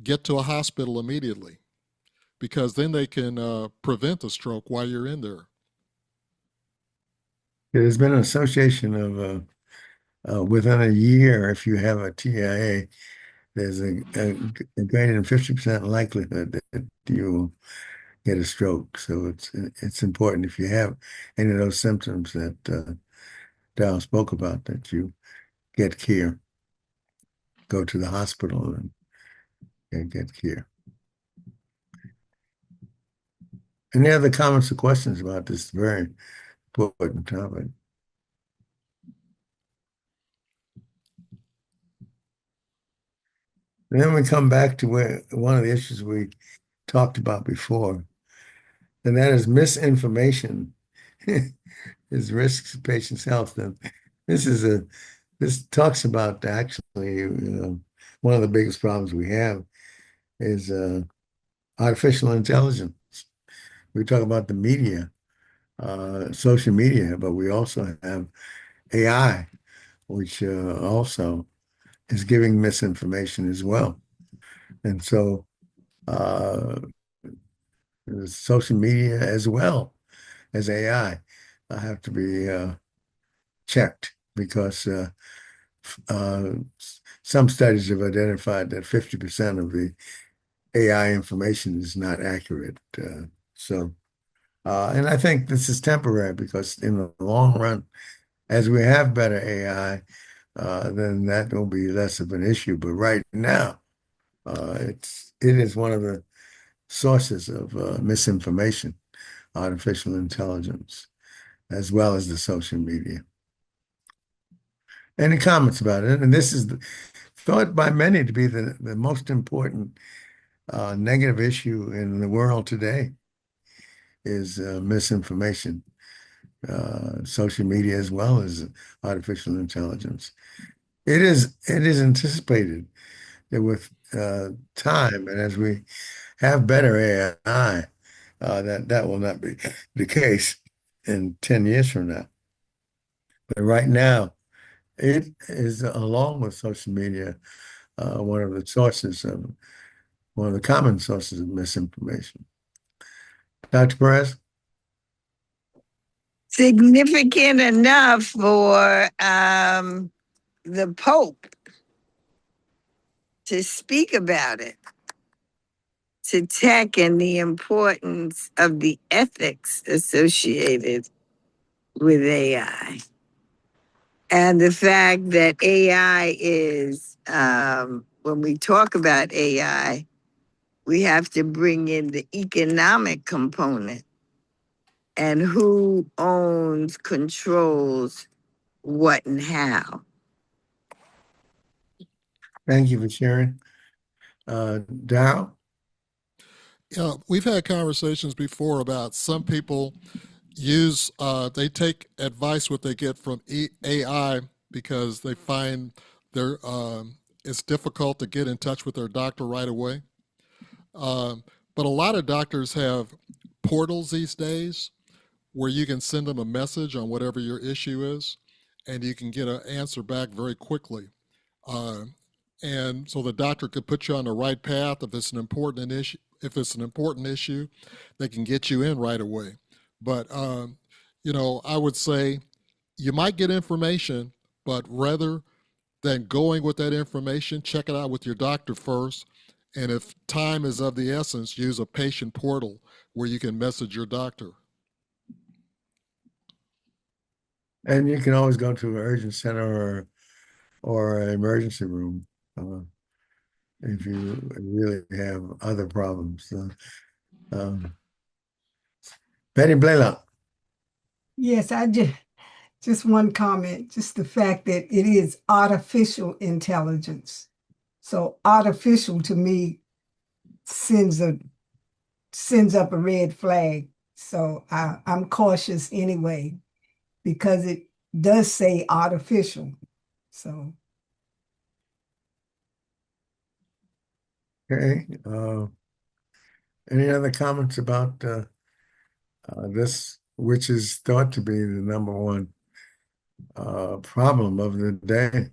get to a hospital immediately because then they can prevent a stroke while you're in there. there's been an association of within a year, if you have a TIA, there's a greater than 50% likelihood that you will get a stroke. So it's important if you have any of those symptoms that Darryl spoke about that you get care, go to the hospital and get care. Any other comments or questions about this very important topic? And then we come back to one of the issues we talked about before, and that is misinformation is risks to patients' health. And this is this talks about actually, one of the biggest problems we have is artificial intelligence. We talk about the media, social media, but we also have AI, which also is giving misinformation as well. And so uh, social media as well as AI have to be checked because uh, some studies have identified that 50% of the AI information is not accurate. And I think this is temporary because in the long run, as we have better AI, then that will be less of an issue. But right now, it is one of the sources of misinformation, artificial intelligence, as well as the social media. Any comments about it? And this is thought by many to be the most important negative issue in the world today is misinformation, social media as well as artificial intelligence. It is anticipated that with time and as we have better AI, that will not be the case in 10 years from now. But right now, it is along with social media one of the sources of one of the common sources of misinformation. Dr. Perez? Significant enough for the Pope to speak about it, to tech and the importance of the ethics associated with AI. And the fact that AI is, when we talk about AI, we have to bring in the economic component and who owns, controls what and how. Thank you for sharing. Darryl? We've had conversations before about some people they take advice what they get from AI because they find it's difficult to get in touch with their doctor right away. Um, but a lot of doctors have portals these days where you can send them a message on whatever your issue is, and you can get an answer back very quickly. Uh, and so the doctor could put you on the right path if it's an important issue. If it's an important issue, they can get you in right away. But I would say you might get information, but rather than going with that information, check it out with your doctor first. And if time is of the essence, use a patient portal where you can message your doctor. And you can always go to an urgent center or an emergency room uh, if you really have other problems. Um, Betty Blaylock. Yes, I just one comment, just the fact that it is artificial intelligence. So artificial to me sends a sends up a red flag. So I'm cautious anyway because it does say artificial. So Okay. Any other comments about this, which is thought to be the number one problem of the day?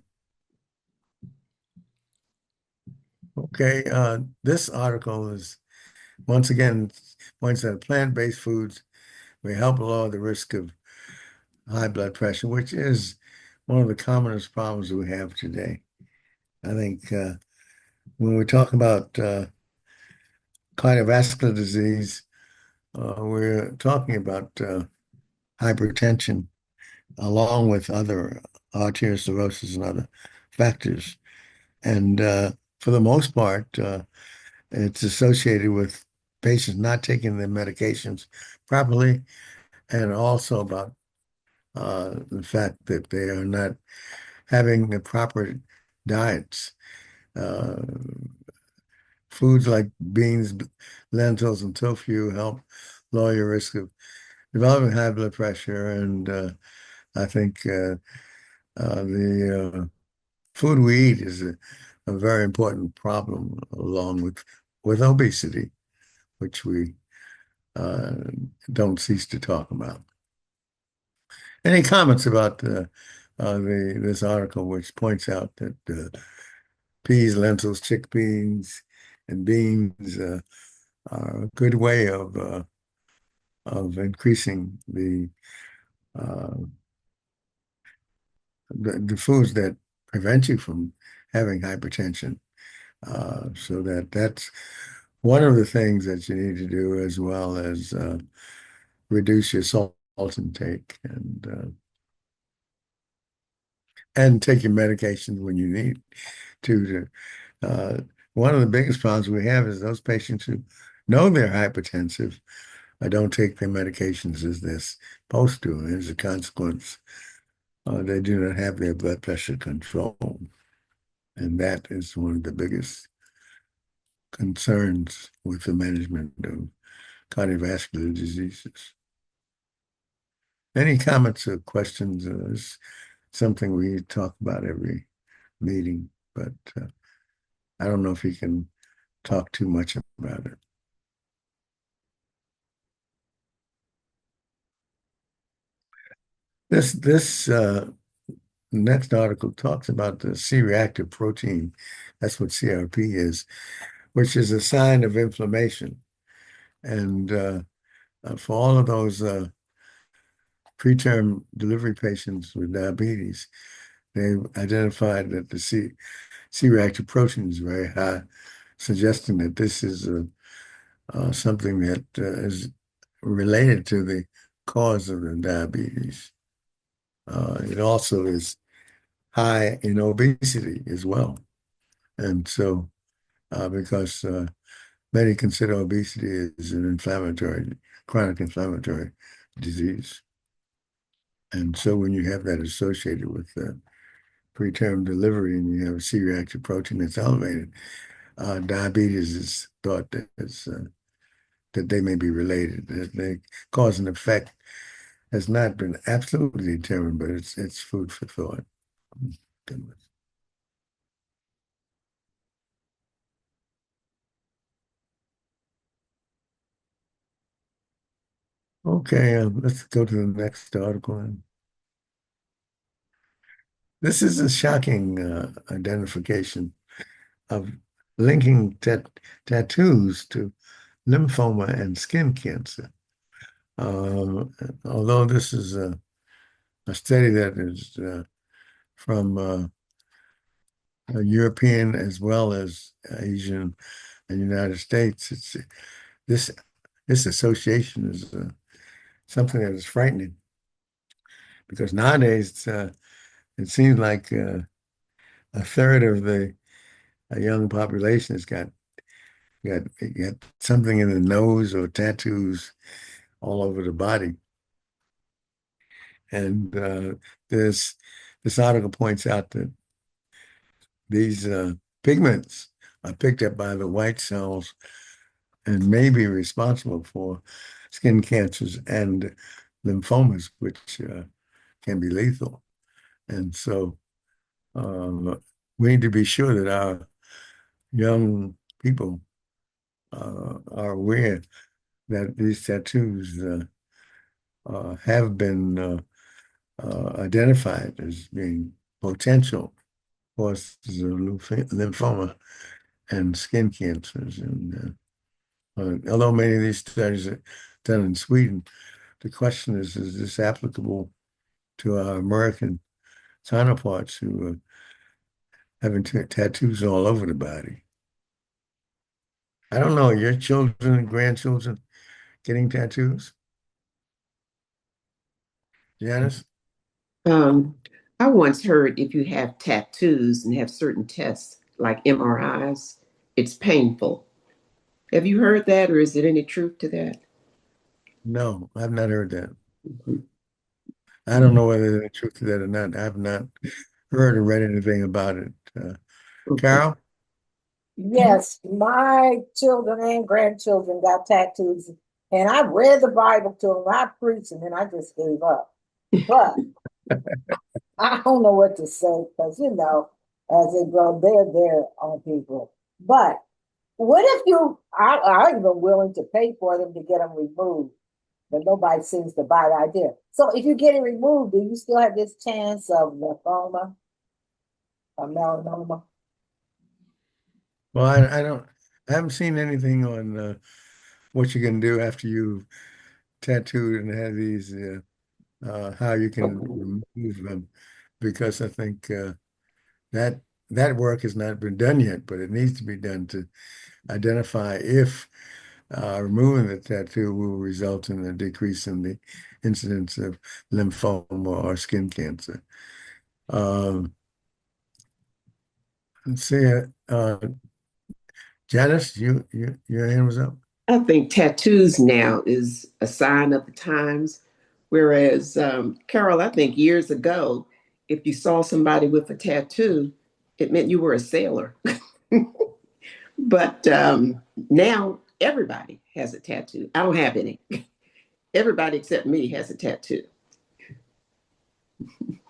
Okay. This article is once again points out plant-based foods may help lower the risk of high blood pressure, which is one of the commonest problems we have today. I think when we talk about cardiovascular disease, we're talking about hypertension along with other arteriosclerosis and other factors. And for the most part, it's associated with patients not taking their medications properly, and also about the fact that they are not having the proper diets. Uh, Foods like beans, lentils, and tofu help lower your risk of developing high blood pressure. And I think the food we eat is a very important problem along with obesity, which we uh, don't cease to talk about. Any comments about this article which points out that peas, lentils, chickpeas, and beans are a good way of increasing uh, the foods that prevent you from having hypertension. So that's one of the things that you need to do, as well as reduce your salt intake and take your medications when you need to. One of the biggest problems we have is those patients who know they're hypertensive don't take their medications as they're supposed to. And as a consequence, they do not have their blood pressure controlled. And that is one of the biggest concerns with the management of cardiovascular diseases. Any comments or questions? Is something we talk about every meeting, but I don't know if you can talk too much about it. This next article talks about the C-reactive protein. That's what CRP is, which is a sign of inflammation. And for all of those preterm delivery patients with diabetes, they've identified that the C-reactive protein is very high, suggesting that this is something that is related to the cause of the diabetes. It also is high in obesity as well. And so, because many consider obesity as an chronic inflammatory disease. And so when you have that associated with preterm delivery and you have a C-reactive protein that's elevated, diabetes is thought that they may be related, that they cause and effect has not been absolutely determined, but it's food for thought. Okay, let's go to the next article. This is a shocking identification of linking tattoos to lymphoma and skin cancer. Although this is a study that is from European as well as Asian and United States, this this association is something that is frightening because nowadays it seems like a third of the young population has got something in the nose or tattoos all over the body. And this article points out that these pigments are picked up by the white cells and may be responsible for skin cancers and lymphomas, which can be lethal. And so we need to be sure that our young people are aware that these tattoos have been identified as being potential causes of lymphoma and skin cancers. And although many of these studies are done in Sweden, the question is this applicable to our American counterparts who are having tattoos all over the body? I don't know, your children and grandchildren getting tattoos? Janice? Um, I once heard if you have tattoos and have certain tests like MRIs, it's painful. Have you heard that, or is there any truth to that? No, I've not heard that. Mhm. I don't know whether there's truth to that or not. I've not heard or read anything about it. Okay. Carol? Yes, my children and grandchildren got tattoos, and I read the Bible to them. I preached, and then I just gave up. But I don't know what to say because as they grow, they're there on people. But what if I'm even willing to pay for them to get them removed. but nobody seems to buy the idea. So if you get it removed, do you still have this chance of lymphoma or melanoma? Well, I haven't seen anything on what you can do after you've tattooed and had these, how you can remove them, because I think that that work has not been done yet, but it needs to be done to identify if removing the tattoo will result in a decrease in the incidence of lymphoma or skin cancer. Um, let's see, Janice, your hand was up. I think tattoos now is a sign of the times. Whereas, Carol, I think years ago, if you saw somebody with a tattoo, it meant you were a sailor. But now everybody has a tattoo. I don't have any. Everybody except me has a tattoo.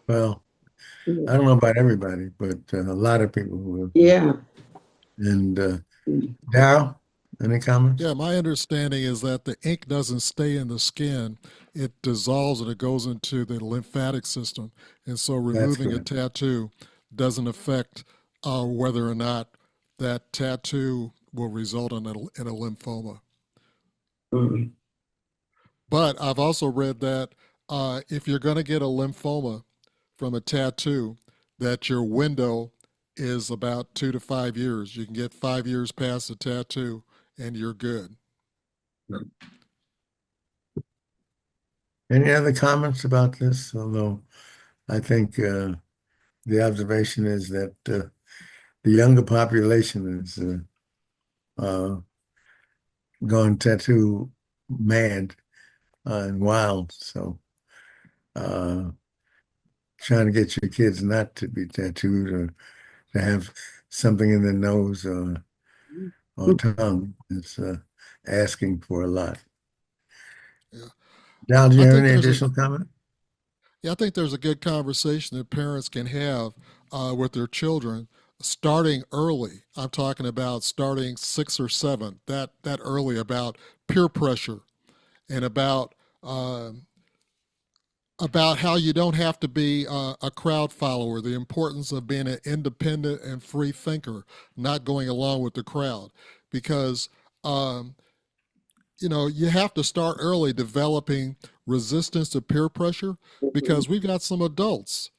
Well, I don't know about everybody, but a lot of people will. Yeah. And Darryl, any comments? Yeah, my understanding is that the ink doesn't stay in the skin. It dissolves and it goes into the lymphatic system. And so That's removing a correct. tattoo doesn't affect whether or not that tattoo will result in a lymphoma. Mhm. But I've also read that if you're going to get a lymphoma from a tattoo, that your window is about 2 to 5 years. You can get 5 years past the tattoo and you're good. Any other comments about this? Although I think the observation is that the younger population is uh, going tattoo mad and wild. So uh, trying to get your kids not to be tattooed or to have something in their nose or tongue is asking for a lot. Yeah. Dal, do you I have think any there's a additional comment? Yeah, I think there's a good conversation that parents can have with their children starting early. I'm talking about starting 6 or 7, that early, about peer pressure and um about how you don't have to be a crowd follower, the importance of being an independent and free thinker, not going along with the crowd, because um, you have to start early developing resistance to peer pressure, because we've got some adults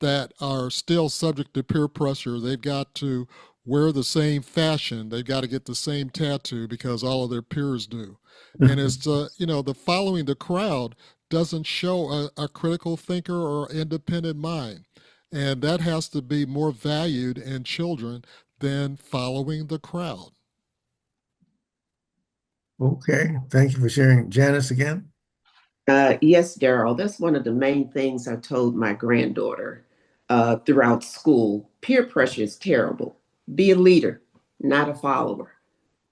that are still subject to peer pressure. They've got to wear the same fashion, they've got to get the same tattoo because all of their peers do. And it's, the following the crowd doesn't show a critical thinker or independent mind. And that has to be more valued in children than following the crowd. Okay, thank you for sharing. Janice again? Yes, Darryl, that's one of the main things I told my granddaughter throughout school. Peer pressure is terrible. Be a leader, not a follower.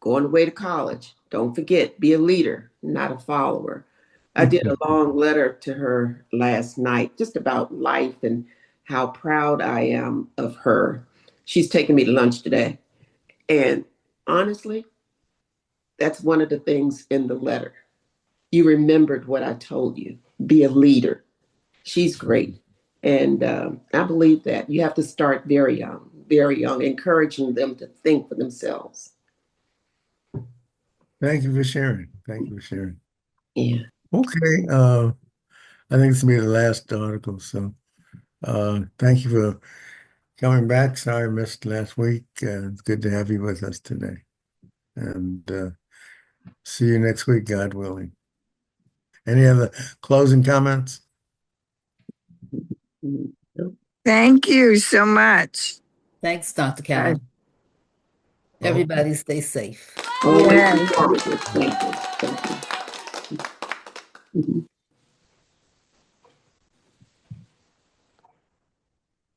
Going away to college, don't forget, be a leader, not a follower. I did a long letter to her last night just about life and how proud I am of her. She's taking me to lunch today. And honestly, that's one of the things in the letter. You remembered what I told you. Be a leader. She's great. And I believe that you have to start very young, encouraging them to think for themselves. Thank you for sharing. Thank you for sharing. Yeah. Okay, I think this will be the last article. So thank you for coming back. Sorry I missed last week. It's good to have you with us today. And see you next week, God willing. Any other closing comments? Thank you so much. Thanks, Dr. Carol. Everybody stay safe. Always Yes. informative. Thank you. Mhm.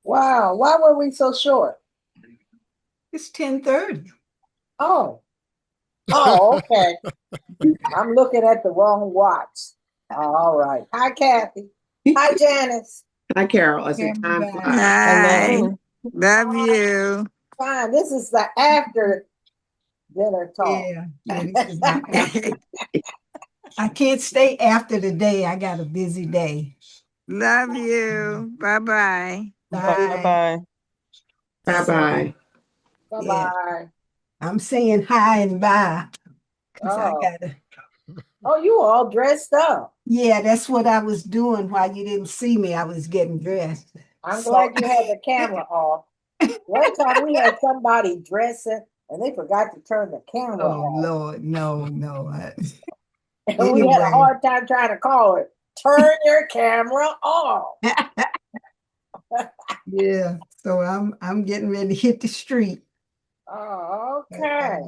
Wow, why were we so short? It's 10:30. Oh, okay. I'm looking at the wrong watch. All right. Hi, Kathy. Hi, Janice. Hi, Carol. I said time Everybody. flies. Hi. Hello. Love you. Fine. This is the after dinner talk. Yeah, this is my after. I can't stay after the day. I got a busy day. Love you. Bye-bye. Bye. Bye-bye. Bye-bye. Bye-bye. I'm saying hi and bye. 'Cause I Oh. gotta. Oh, you all dressed up. Yeah, that's what I was doing while you didn't see me. I was getting dressed. I'm So- glad you had the camera off. One time we had somebody dressing and they forgot to turn the camera Oh off. Lord, no. And we had a hard time trying to call it. Turn your camera off. Yeah, so I'm getting ready to hit the street. Oh, okay.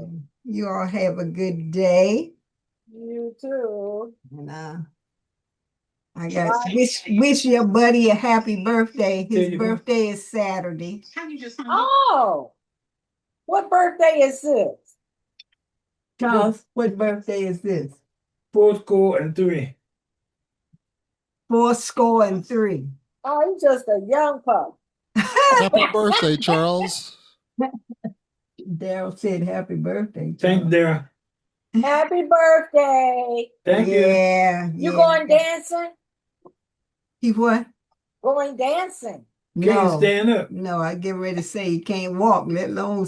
You all have a good day. You too. And I got wish your buddy a happy birthday. His birthday is Saturday. Oh, what birthday is this? Charles, what birthday is this? 4 and 3. 4 and 3. Oh, he's just a young pup. Happy birthday, Charles. Darryl said happy birthday. Thanks, Darryl. Happy birthday. Thank you. Yeah. You going dancing? He what? Going dancing. Can't stand up. No, I get ready to say he can't walk, let alone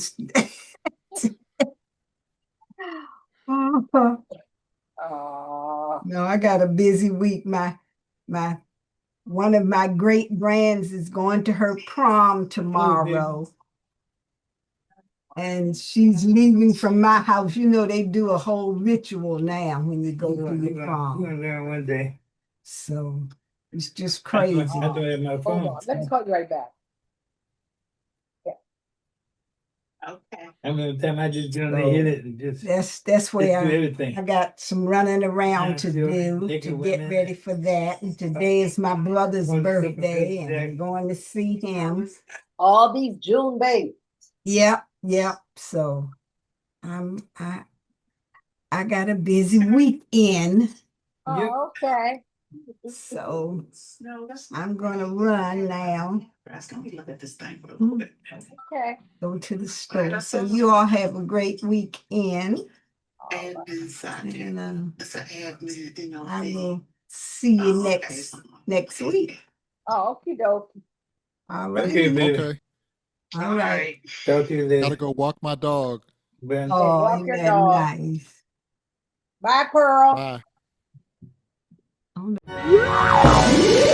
Oh, No, I got a busy week. One of my great grands is going to her prom tomorrow. And she's leaving from my house. You know, they do a whole ritual now when you go to the prom. We're gonna learn one day. So it's just crazy. I do it on my hold phone. on. Let me call you right back. Okay. I'm gonna tell I just gonna hit it and just That's just where do everything. I got some running around to sure. do Take to it with get me. ready for that. And today is my brother's Want to super birthday, good and I'm day. going to see him. All these June babies. Yep. So I got a busy weekend. Oh, okay. So I'm gonna run now. Okay. Go to the store. So you all have a great weekend. And I will see you next week. Oh, okie dokie. All right. Okay, baby. Okay. All right. Talk to you later. Gotta go walk my dog. Ben. Oh, walk ain't your that dog. nice? Bye, Pearl. Bye.